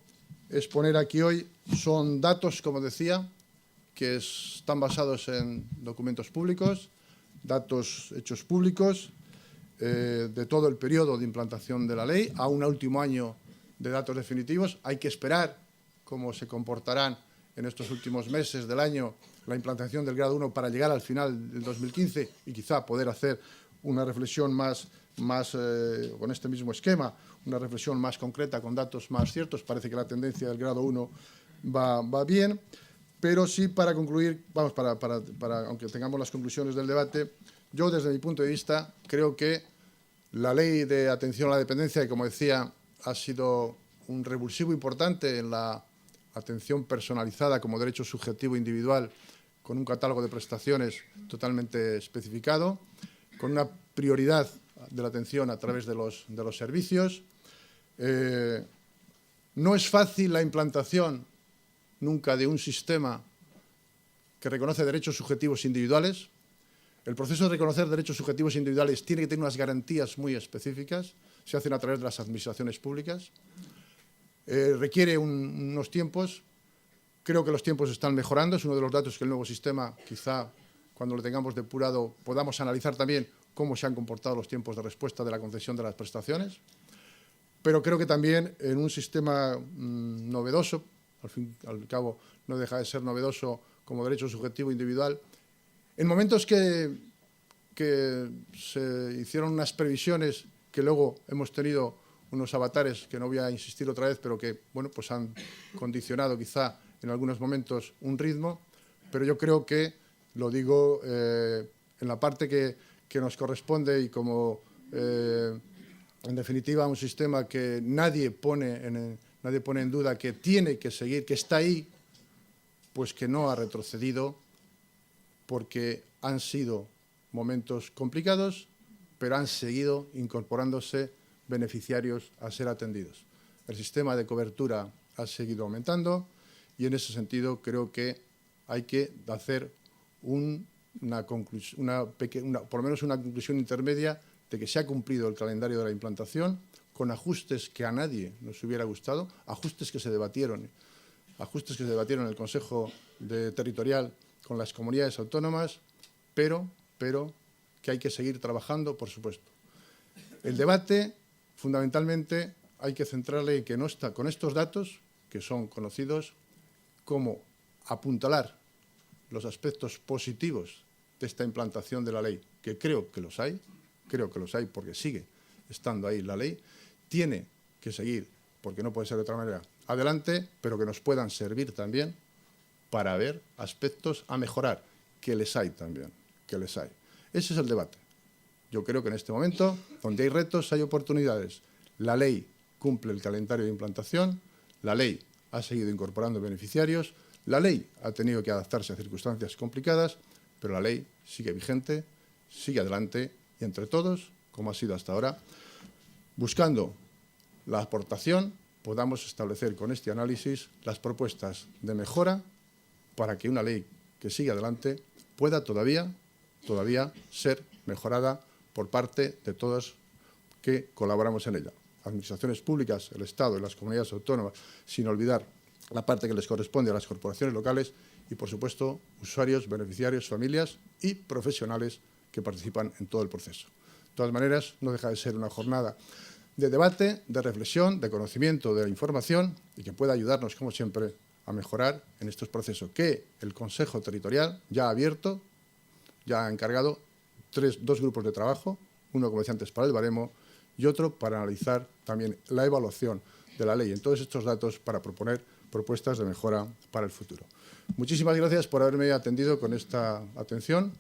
exponer aquí hoy son datos, como decía, que están basados en documentos públicos, datos hechos públicos de todo el periodo de implantación de la ley, a un último año de datos definitivos. Hay que esperar cómo se comportarán en estos últimos meses del año la implantación del grado 1 para llegar al final del 2015 y quizá poder hacer una reflexión más con este mismo esquema, una reflexión más concreta con datos más ciertos. Parece que la tendencia del grado 1 va bien, pero sí, para concluir, aunque tengamos las conclusiones del debate, yo desde mi punto de vista creo que la ley de atención a la dependencia, que como decía, ha sido un revulsivo importante en la atención personalizada como derecho subjetivo individual, con un catálogo de prestaciones totalmente especificado, con una prioridad de la atención a través de los servicios. No es fácil la implantación nunca de un sistema que reconoce derechos subjetivos individuales. El proceso de reconocer derechos subjetivos individuales tiene que tener unas garantías muy específicas, se hacen a través de las administraciones públicas. Requiere unos tiempos. Creo que los tiempos están mejorando, es uno de los datos que el nuevo sistema, quizá cuando lo tengamos depurado, podamos analizar también cómo se han comportado los tiempos de respuesta de la concesión de las prestaciones. Pero creo que también en un sistema novedoso, al fin y al cabo no deja de ser novedoso como derecho subjetivo individual, en momentos que se hicieron unas previsiones que luego hemos tenido unos avatares que no voy a insistir otra vez, pero que bueno, pues han condicionado quizá en algunos momentos un ritmo, pero yo creo que, lo digo, en la parte que nos corresponde y como, en definitiva, un sistema que nadie pone en duda, que tiene que seguir, que está ahí, pues que no ha retrocedido, porque han sido momentos complicados, pero han seguido incorporándose beneficiarios a ser atendidos. El sistema de cobertura ha seguido aumentando y en ese sentido creo que hay que hacer por lo menos una conclusión intermedia de que se ha cumplido el calendario de la implantación con ajustes que a nadie nos hubiera gustado, ajustes que se debatieron en el Consejo Territorial con las comunidades autónomas, pero que hay que seguir trabajando, por supuesto. El debate, fundamentalmente, hay que centrarle en que no está con estos datos, que son conocidos, cómo apuntalar los aspectos positivos de esta implantación de la ley, que creo que los hay porque sigue estando ahí la ley, tiene que seguir, porque no puede ser de otra manera, adelante, pero que nos puedan servir también para ver aspectos a mejorar, que les hay también, que les hay. Ese es el debate. Yo creo que en este momento, donde hay retos, hay oportunidades. La ley cumple el calendario de implantación, la ley ha seguido incorporando beneficiarios, la ley ha tenido que adaptarse a circunstancias complicadas, pero la ley sigue vigente, sigue adelante y entre todos, como ha sido hasta ahora, buscando la aportación, podamos establecer con este análisis las propuestas de mejora para que una ley que sigue adelante pueda todavía ser mejorada por parte de todos que colaboramos en ella. Administraciones públicas, el Estado y las comunidades autónomas, sin olvidar la parte que les corresponde a las corporaciones locales y, por supuesto, usuarios, beneficiarios, familias y profesionales que participan en todo el proceso. De todas maneras, no deja de ser una jornada de debate, de reflexión, de conocimiento de la información y que pueda ayudarnos, como siempre, a mejorar en estos procesos que el Consejo Territorial ya ha abierto, ya ha encargado dos grupos de trabajo, uno, como decía antes, para el baremo y otro para analizar también la evaluación de la ley en todos estos datos para proponer propuestas de mejora para el futuro. Muchísimas gracias por haberme atendido con esta atención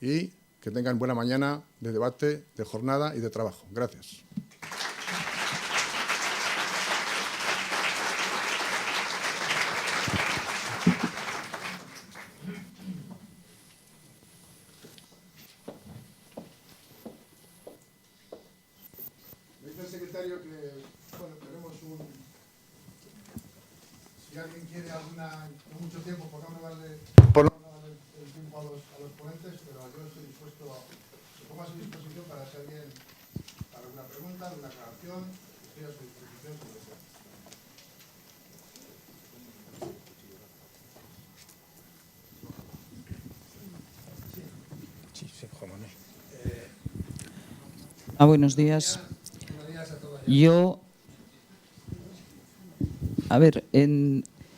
y que tengan buena mañana de debate, de jornada y de trabajo. Gracias. Me dice el secretario que, bueno, tenemos si alguien quiere no mucho tiempo, por no darle el tiempo a los ponentes, pero yo estoy dispuesto me pongo a su disposición para si alguien alguna pregunta, alguna aclaración, estoy a su disposición como desea. Buenos días.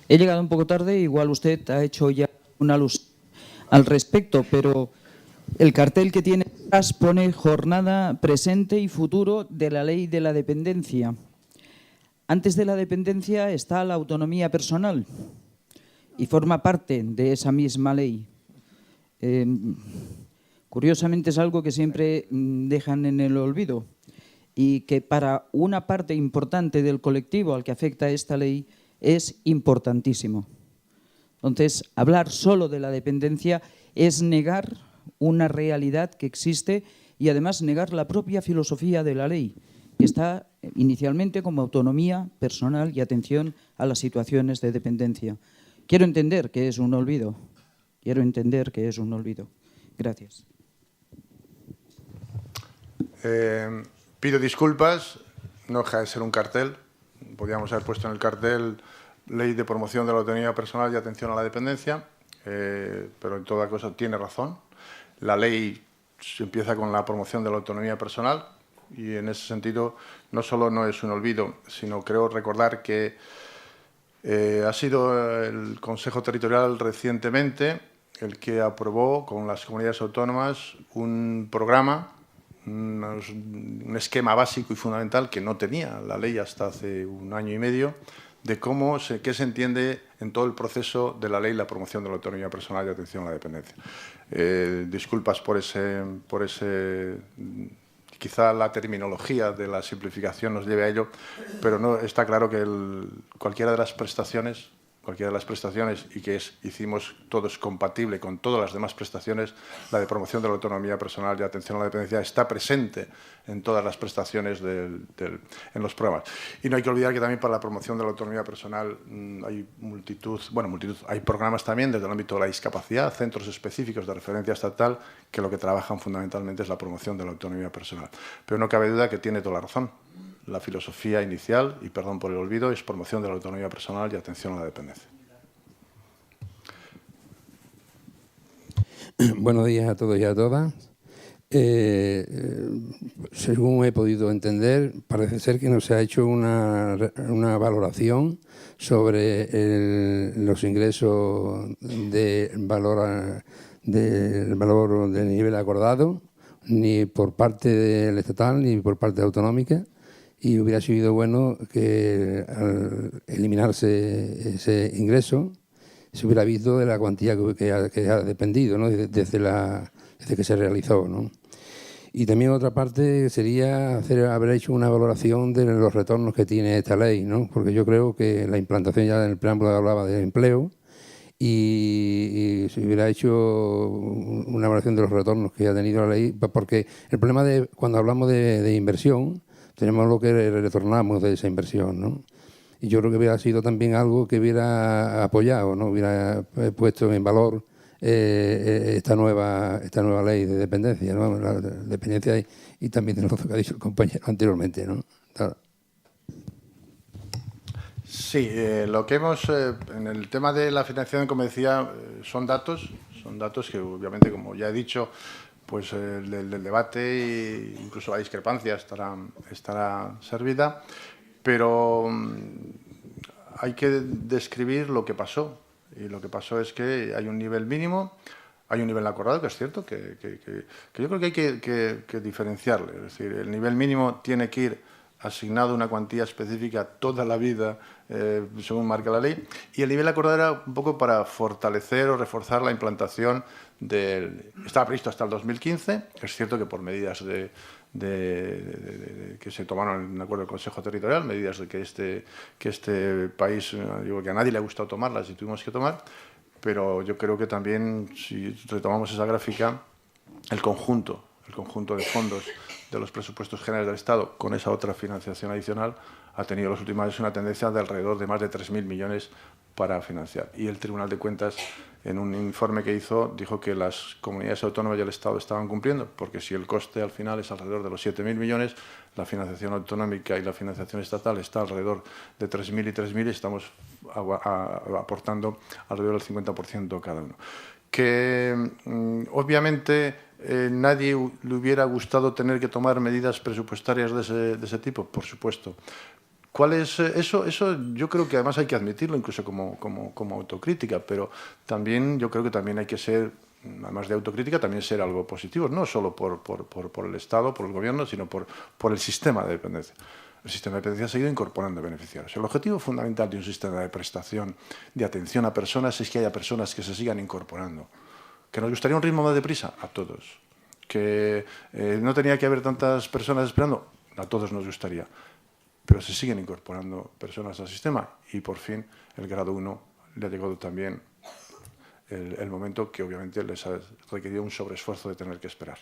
He llegado un poco tarde, igual usted ha hecho ya una alusión al respecto, pero el cartel que tiene atrás pone jornada presente y futuro de la ley de la dependencia. Antes de la dependencia está la autonomía personal y forma parte de esa misma ley. Curiosamente es algo que siempre dejan en el olvido y que para una parte importante del colectivo al que afecta esta ley es importantísimo. Entonces, hablar solo de la dependencia es negar una realidad que existe y además negar la propia filosofía de la ley, que está inicialmente como autonomía personal y atención a las situaciones de dependencia. Quiero entender que es un olvido. Gracias. Pido disculpas, no deja de ser un cartel. Podríamos haber puesto en el cartel Ley de Promoción de la Autonomía Personal y Atención a la Dependencia, pero en toda cosa tiene razón. La ley empieza con la promoción de la autonomía personal y en ese sentido no solo no es un olvido, sino creo recordar que ha sido el Consejo Territorial recientemente el que aprobó con las comunidades autónomas un programa, un esquema básico y fundamental que no tenía la ley hasta hace un año y medio, de qué se entiende en todo el proceso de la ley la promoción de la autonomía personal y atención a la dependencia. Disculpas por ese quizá la terminología de la simplificación nos lleve a ello, pero no está claro que cualquiera de las prestaciones y que hicimos todos compatible con todas las demás prestaciones, la de promoción de la autonomía personal y atención a la dependencia está presente en todas las prestaciones en los programas. Y no hay que olvidar que también para la promoción de la autonomía personal hay hay programas también desde el ámbito de la discapacidad, centros específicos de referencia estatal que lo que trabajan fundamentalmente es la promoción de la autonomía personal. Pero no cabe duda que tiene toda la razón. La filosofía inicial, y perdón por el olvido, es promoción de la autonomía personal y atención a la dependencia. Buenos días a todos y a todas. Según he podido entender, parece ser que no se ha hecho una valoración sobre los ingresos del valor de nivel acordado, ni por parte del estatal ni por parte autonómica. Y hubiera sido bueno que al eliminarse ese ingreso se hubiera visto de la cuantía que ha dependido, ¿no? desde que se realizó, ¿no? Y también otra parte sería haber hecho una valoración de los retornos que tiene esta ley, ¿no? Porque yo creo que la implantación ya en el preámbulo hablaba de empleo y se hubiera hecho una valoración de los retornos que ha tenido la ley, porque el problema de cuando hablamos de inversión tenemos lo que retornamos de esa inversión, ¿no? Y yo creo que hubiera sido también algo que hubiera apoyado, ¿no? Hubiera puesto en valor esta nueva ley de dependencia, ¿no? La dependencia y también de lo que ha dicho el compañero anteriormente, ¿no? Claro. Sí, lo que hemos en el tema de la financiación, como decía, son datos que obviamente, como ya he dicho, pues el debate e incluso la discrepancia estará servida, pero hay que describir lo que pasó. Y lo que pasó es que hay un nivel mínimo, Hay un nivel acordado que es cierto que yo creo que hay que diferenciarle. Es decir, el nivel mínimo tiene que ir asignado una cuantía específica toda la vida, según marca la ley, y el nivel acordado era un poco para fortalecer o reforzar la implantación estaba previsto hasta el 2015, es cierto que por medidas que se tomaron en un acuerdo del Consejo Territorial, medidas de que este país, digo que a nadie le ha gustado tomarlas y tuvimos que tomar, pero yo creo que también, si retomamos esa gráfica, el conjunto de fondos de los presupuestos generales del Estado con esa otra financiación adicional ha tenido en los últimos años una tendencia de alrededor de más de 3.000 millones para financiar. Y el Tribunal de Cuentas, en un informe que hizo, dijo que las comunidades autónomas y el Estado estaban cumpliendo, porque si el coste al final es alrededor de los 7.000 millones, la financiación autonómica y la financiación estatal está alrededor de 3.000 y 3.000 y estamos aportando alrededor del 50% cada uno. Que obviamente nadie le hubiera gustado tener que tomar medidas presupuestarias de ese tipo, por supuesto. ¿Cuál es eso? Eso yo creo que además hay que admitirlo incluso como autocrítica, pero también yo creo que también hay que ser, además de autocrítica, también ser algo positivo, no solo por el Estado, por el Gobierno, sino por el sistema de dependencia. El sistema de dependencia ha seguido incorporando beneficiarios. El objetivo fundamental de un sistema de prestación, de atención a personas, es que haya personas que se sigan incorporando. ¿Que nos gustaría un ritmo más deprisa? A todos. ¿Que no tenía que haber tantas personas esperando? A todos nos gustaría. Pero se siguen incorporando personas al sistema y por fin el grado 1 le ha llegado también el momento que obviamente les ha requerido un sobreesfuerzo de tener que esperar.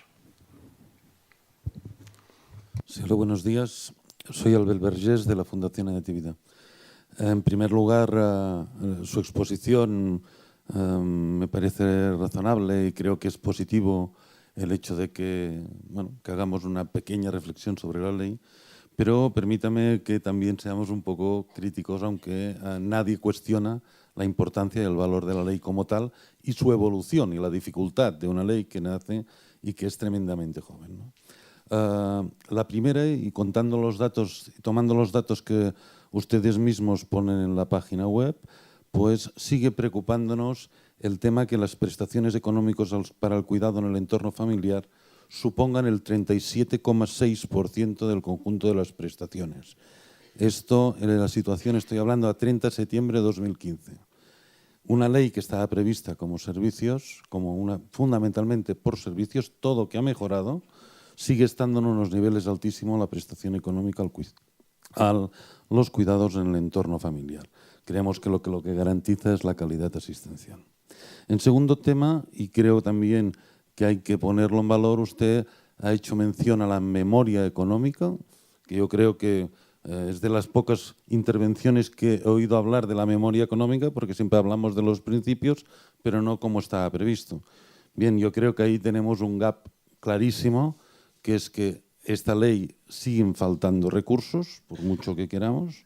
Sí, hola, buenos días. Soy Albert Vergés, de la Fundación Natividad. En primer lugar, su exposición me parece razonable y creo que es positivo el hecho de que hagamos una pequeña reflexión sobre la ley, pero permítame que también seamos un poco críticos, aunque nadie cuestiona la importancia y el valor de la ley como tal y su evolución y la dificultad de una ley que nace y que es tremendamente joven, ¿no? La primera, y tomando los datos que ustedes mismos ponen en la página web, pues sigue preocupándonos el tema que las prestaciones económicas para el cuidado en el entorno familiar supongan el 37,6% del conjunto de las prestaciones. Esto, en la situación, estoy hablando a 30 de septiembre de 2015. Una ley que estaba prevista como servicios, fundamentalmente por servicios, todo que ha mejorado, sigue estando en unos niveles altísimos la prestación económica a los cuidados en el entorno familiar. Creemos que lo que garantiza es la calidad asistencial. En segundo tema, y creo también que hay que ponerlo en valor, usted ha hecho mención a la memoria económica, que yo creo que es de las pocas intervenciones que he oído hablar de la memoria económica, porque siempre hablamos de los principios, pero no como estaba previsto. Bien, yo creo que ahí tenemos un gap clarísimo, que es que esta ley siguen faltando recursos, por mucho que queramos.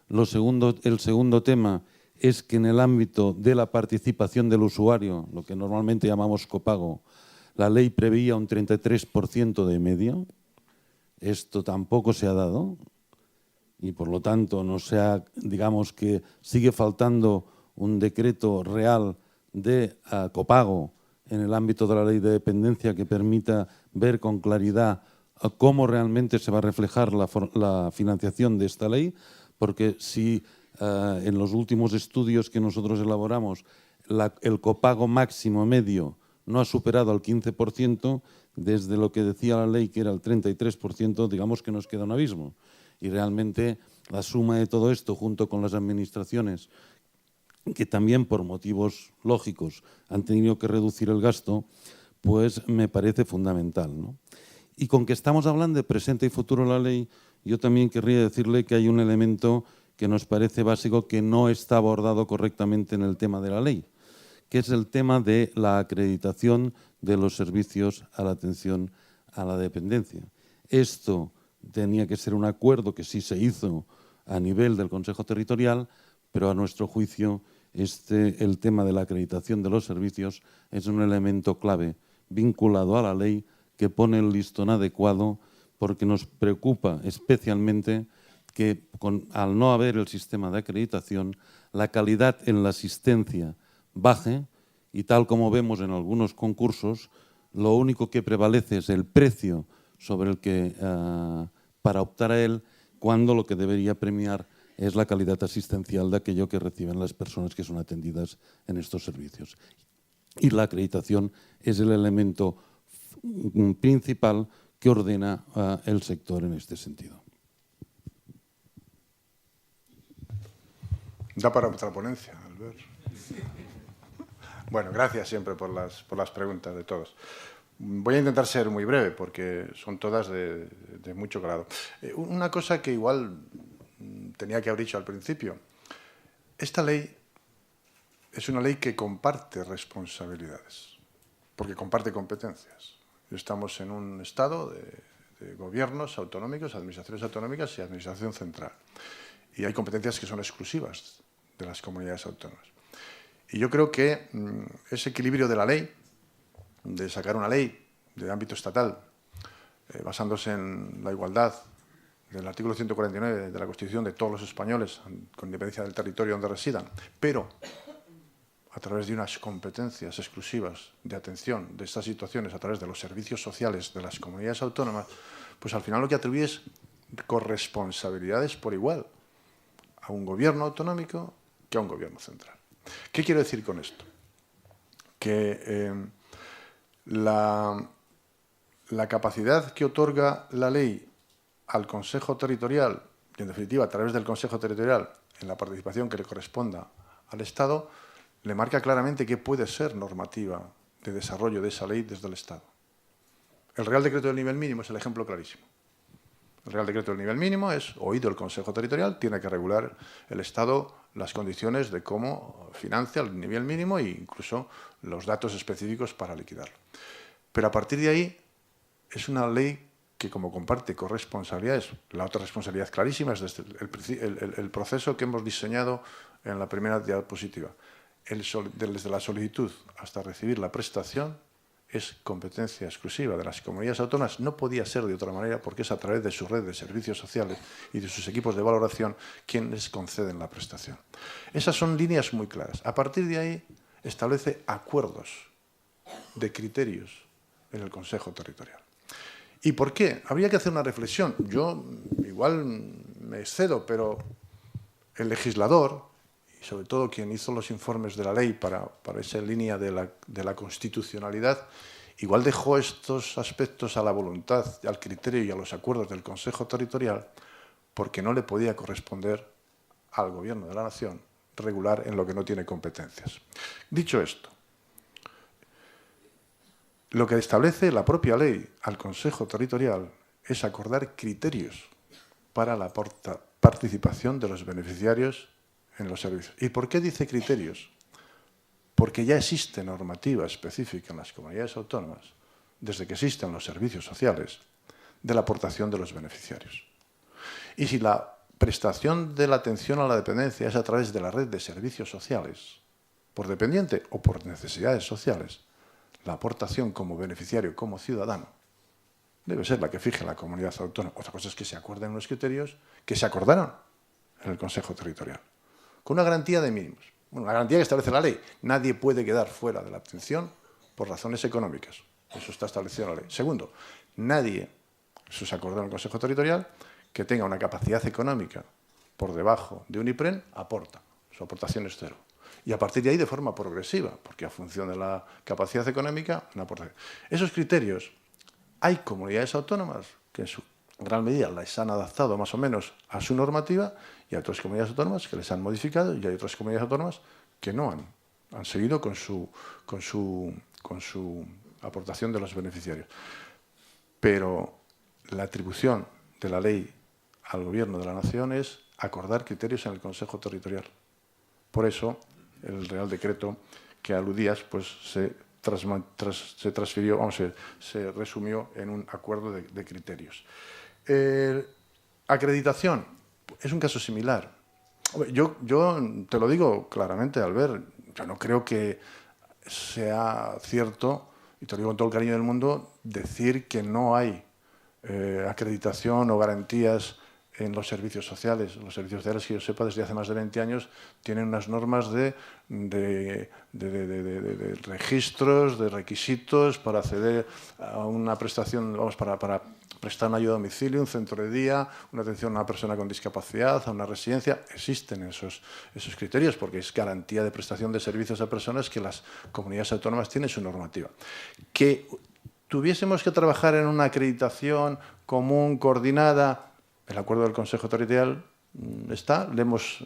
El segundo tema es que en el ámbito de la participación del usuario, lo que normalmente llamamos copago, la ley preveía un 33% de media. Esto tampoco se ha dado y, por lo tanto, digamos que sigue faltando un decreto real de copago en el ámbito de la ley de dependencia que permita ver con claridad cómo realmente se va a reflejar la financiación de esta ley, porque si en los últimos estudios que nosotros elaboramos el copago máximo medio no ha superado al 15%, desde lo que decía la ley que era el 33%, digamos que nos queda un abismo. Y realmente la suma de todo esto, junto con las administraciones, que también por motivos lógicos han tenido que reducir el gasto, pues me parece fundamental, ¿no? Y con que estamos hablando de presente y futuro de la ley, yo también querría decirle que hay un elemento que nos parece básico que no está abordado correctamente en el tema de la ley, que es el tema de la acreditación de los servicios a la atención a la dependencia. Esto tenía que ser un acuerdo que sí se hizo a nivel del Consejo Territorial, pero a nuestro juicio el tema de la acreditación de los servicios es un elemento clave vinculado a la ley que pone el listón adecuado, porque nos preocupa especialmente que al no haber el sistema de acreditación, la calidad en la asistencia baje y tal como vemos en algunos concursos, lo único que prevalece es el precio sobre el que, para optar a él, cuando lo que debería premiar es la calidad asistencial de aquello que reciben las personas que son atendidas en estos servicios. Y la acreditación es el elemento principal que ordena el sector en este sentido. Da para otra ponencia, Albert. Bueno, gracias siempre por las preguntas de todos. Voy a intentar ser muy breve porque son todas de mucho grado. Una cosa que igual tenía que haber dicho al principio. Esta ley es una ley que comparte responsabilidades, porque comparte competencias. Estamos en un estado de gobiernos autonómicos, administraciones autonómicas y administración central. Y hay competencias que son exclusivas de las comunidades autónomas. Y yo creo que ese equilibrio de la ley, de sacar una ley de ámbito estatal, basándose en la igualdad del artículo 149 de la Constitución de todos los españoles, con independencia del territorio donde residan, pero a través de unas competencias exclusivas de atención de estas situaciones, a través de los servicios sociales de las comunidades autónomas, pues al final lo que atribuye es corresponsabilidades por igual a un gobierno autonómico que a un gobierno central. ¿Qué quiero decir con esto? Que la capacidad que otorga la ley al Consejo Territorial, y en definitiva a través del Consejo Territorial, en la participación que le corresponda al Estado, le marca claramente qué puede ser normativa de desarrollo de esa ley desde el Estado. El Real Decreto del nivel mínimo es el ejemplo clarísimo. El Real Decreto del nivel mínimo es, oído el Consejo Territorial, tiene que regular el Estado las condiciones de cómo financia el nivel mínimo e incluso los datos específicos para liquidarlo. Pero a partir de ahí es una ley que, como comparte corresponsabilidades, la otra responsabilidad clarísima es desde el proceso que hemos diseñado en la primera diapositiva. Desde la solicitud hasta recibir la prestación es competencia exclusiva de las comunidades autónomas. No podía ser de otra manera porque es a través de su red de servicios sociales y de sus equipos de valoración quienes conceden la prestación. Esas son líneas muy claras. A partir de ahí establece acuerdos de criterios en el Consejo Territorial. ¿Y por qué? Habría que hacer una reflexión. Yo igual me excedo, pero el legislador, y sobre todo quien hizo los informes de la ley para esa línea de la constitucionalidad, igual dejó estos aspectos a la voluntad, al criterio y a los acuerdos del Consejo Territorial porque no le podía corresponder al Gobierno de la Nación regular en lo que no tiene competencias. Dicho esto, lo que establece la propia ley al Consejo Territorial es acordar criterios para la participación de los beneficiarios en los servicios. ¿Y por qué dice criterios? Porque ya existe normativa específica en las comunidades autónomas, desde que existen los servicios sociales, de la aportación de los beneficiarios. Y si la prestación de la atención a la dependencia es a través de la red de servicios sociales, por dependiente o por necesidades sociales, la aportación como beneficiario, como ciudadano, debe ser la que fije la comunidad autónoma. Otra cosa es que se acuerden unos criterios que se acordaron en el Consejo Territorial, con una garantía de mínimos. Bueno, la garantía que establece la ley. Nadie puede quedar fuera de la atención por razones económicas. Eso está establecido en la ley. Segundo, nadie, eso se acordó en el Consejo Territorial, que tenga una capacidad económica por debajo de un IPREN, aporta. Su aportación es cero. Y a partir de ahí de forma progresiva, porque a función de la capacidad económica, una aportación. Esos criterios, hay comunidades autónomas que en su gran medida les han adaptado más o menos a su normativa y hay otras comunidades autónomas que les han modificado y hay otras comunidades autónomas que no han seguido con su aportación de los beneficiarios. Pero la atribución de la ley al Gobierno de la Nación es acordar criterios en el Consejo Territorial. Por eso, el Real Decreto que aludías pues, se resumió en un acuerdo de criterios. Acreditación es un caso similar. Yo te lo digo claramente, Albert, yo no creo que sea cierto, y te lo digo con todo el cariño del mundo, decir que no hay acreditación o garantías en los servicios sociales. Los servicios sociales, que yo sepa, desde hace más de 20 años, tienen unas normas de registros, de requisitos para acceder a una prestación, vamos, para prestar una ayuda a domicilio, un centro de día, una atención a una persona con discapacidad, a una residencia. Existen esos criterios porque es garantía de prestación de servicios a personas que las comunidades autónomas tienen su normativa. Que tuviésemos que trabajar en una acreditación común, coordinada, el acuerdo del Consejo Territorial está, le hemos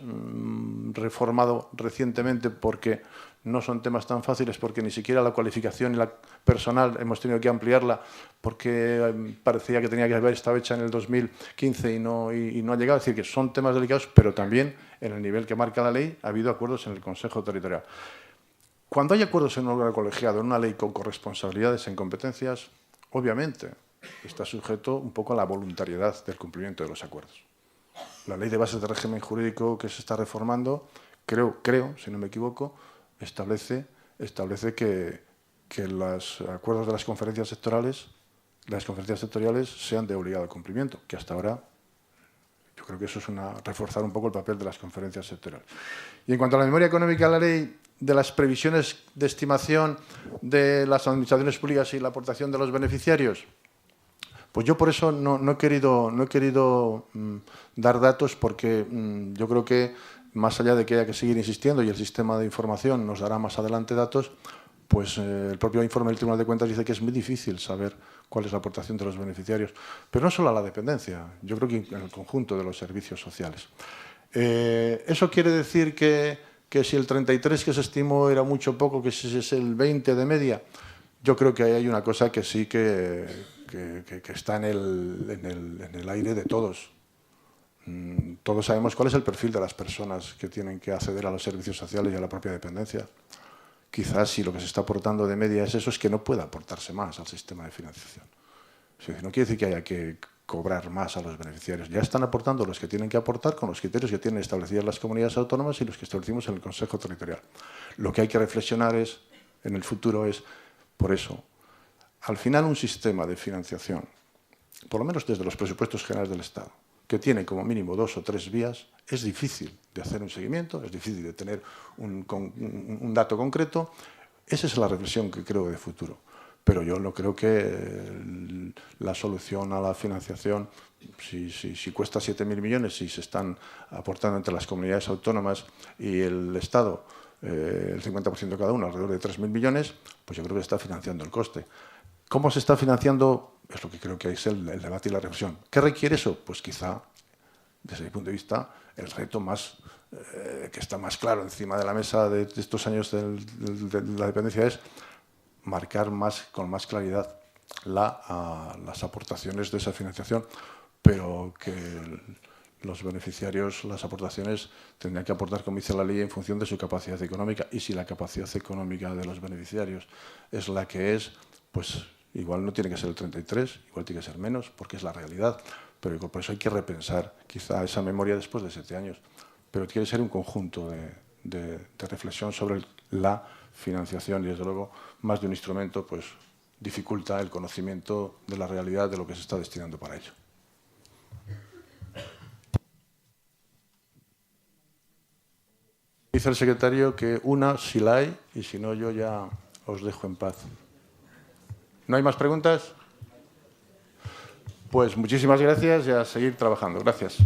reformado recientemente porque no son temas tan fáciles, porque ni siquiera la cualificación y la personal hemos tenido que ampliarla porque parecía que tenía que haber estado hecha en el 2015 y no ha llegado. Es decir, que son temas delicados, pero también en el nivel que marca la ley ha habido acuerdos en el Consejo Territorial. Cuando hay acuerdos en un órgano colegiado, en una ley con corresponsabilidades en competencias, obviamente está sujeto un poco a la voluntariedad del cumplimiento de los acuerdos. La ley de bases de régimen jurídico que se está reformando, creo, si no me equivoco, establece que los acuerdos de las conferencias sectoriales sean de obligado cumplimiento, que hasta ahora yo creo que eso es reforzar un poco el papel de las conferencias sectoriales. Y en cuanto a la memoria económica de la ley, de las previsiones de estimación de las administraciones públicas y la aportación de los beneficiarios, pues yo por eso no he querido dar datos, porque yo creo que más allá de que haya que seguir insistiendo y el sistema de información nos dará más adelante datos, pues el propio informe del Tribunal de Cuentas dice que es muy difícil saber cuál es la aportación de los beneficiarios, pero no solo a la dependencia, yo creo que en el conjunto de los servicios sociales. ¿Eso quiere decir que si el 33 que se estimó era mucho o poco, que si es el 20 de media? Yo creo que ahí hay una cosa que sí que está en el aire de todos. Todos sabemos cuál es el perfil de las personas que tienen que acceder a los servicios sociales y a la propia dependencia. Quizás si lo que se está aportando de media es eso, es que no pueda aportarse más al sistema de financiación. Es decir, no quiere decir que haya que cobrar más a los beneficiarios. Ya están aportando los que tienen que aportar con los criterios que tienen establecidas las comunidades autónomas y los que establecimos en el Consejo Territorial. Lo que hay que reflexionar en el futuro es, por eso, al final un sistema de financiación, por lo menos desde los presupuestos generales del Estado, que tiene como mínimo 2 o 3 vías, es difícil de hacer un seguimiento, es difícil de tener un dato concreto. Esa es la reflexión que creo de futuro. Pero yo no creo que la solución a la financiación, si cuesta 7.000 millones y se están aportando entre las comunidades autónomas y el Estado el 50% cada uno, alrededor de 3.000 millones, pues yo creo que se está financiando el coste. ¿Cómo se está financiando? Es lo que creo que es el debate y la reflexión. ¿Qué requiere eso? Pues quizá, desde mi punto de vista, el reto que está más claro encima de la mesa de estos años de la dependencia es marcar con más claridad las aportaciones de esa financiación, pero que los beneficiarios, las aportaciones, tendrían que aportar, como dice la ley, en función de su capacidad económica. Y si la capacidad económica de los beneficiarios es la que es, pues igual no tiene que ser el 33, igual tiene que ser menos, porque es la realidad. Pero por eso hay que repensar quizá esa memoria después de 7 años. Pero tiene que ser un conjunto de reflexión sobre la financiación y, desde luego, más de un instrumento, pues dificulta el conocimiento de la realidad de lo que se está destinando para ello. Dice el secretario que si la hay, y si no, yo ya os dejo en paz. ¿No hay más preguntas? Pues muchísimas gracias y a seguir trabajando. Gracias.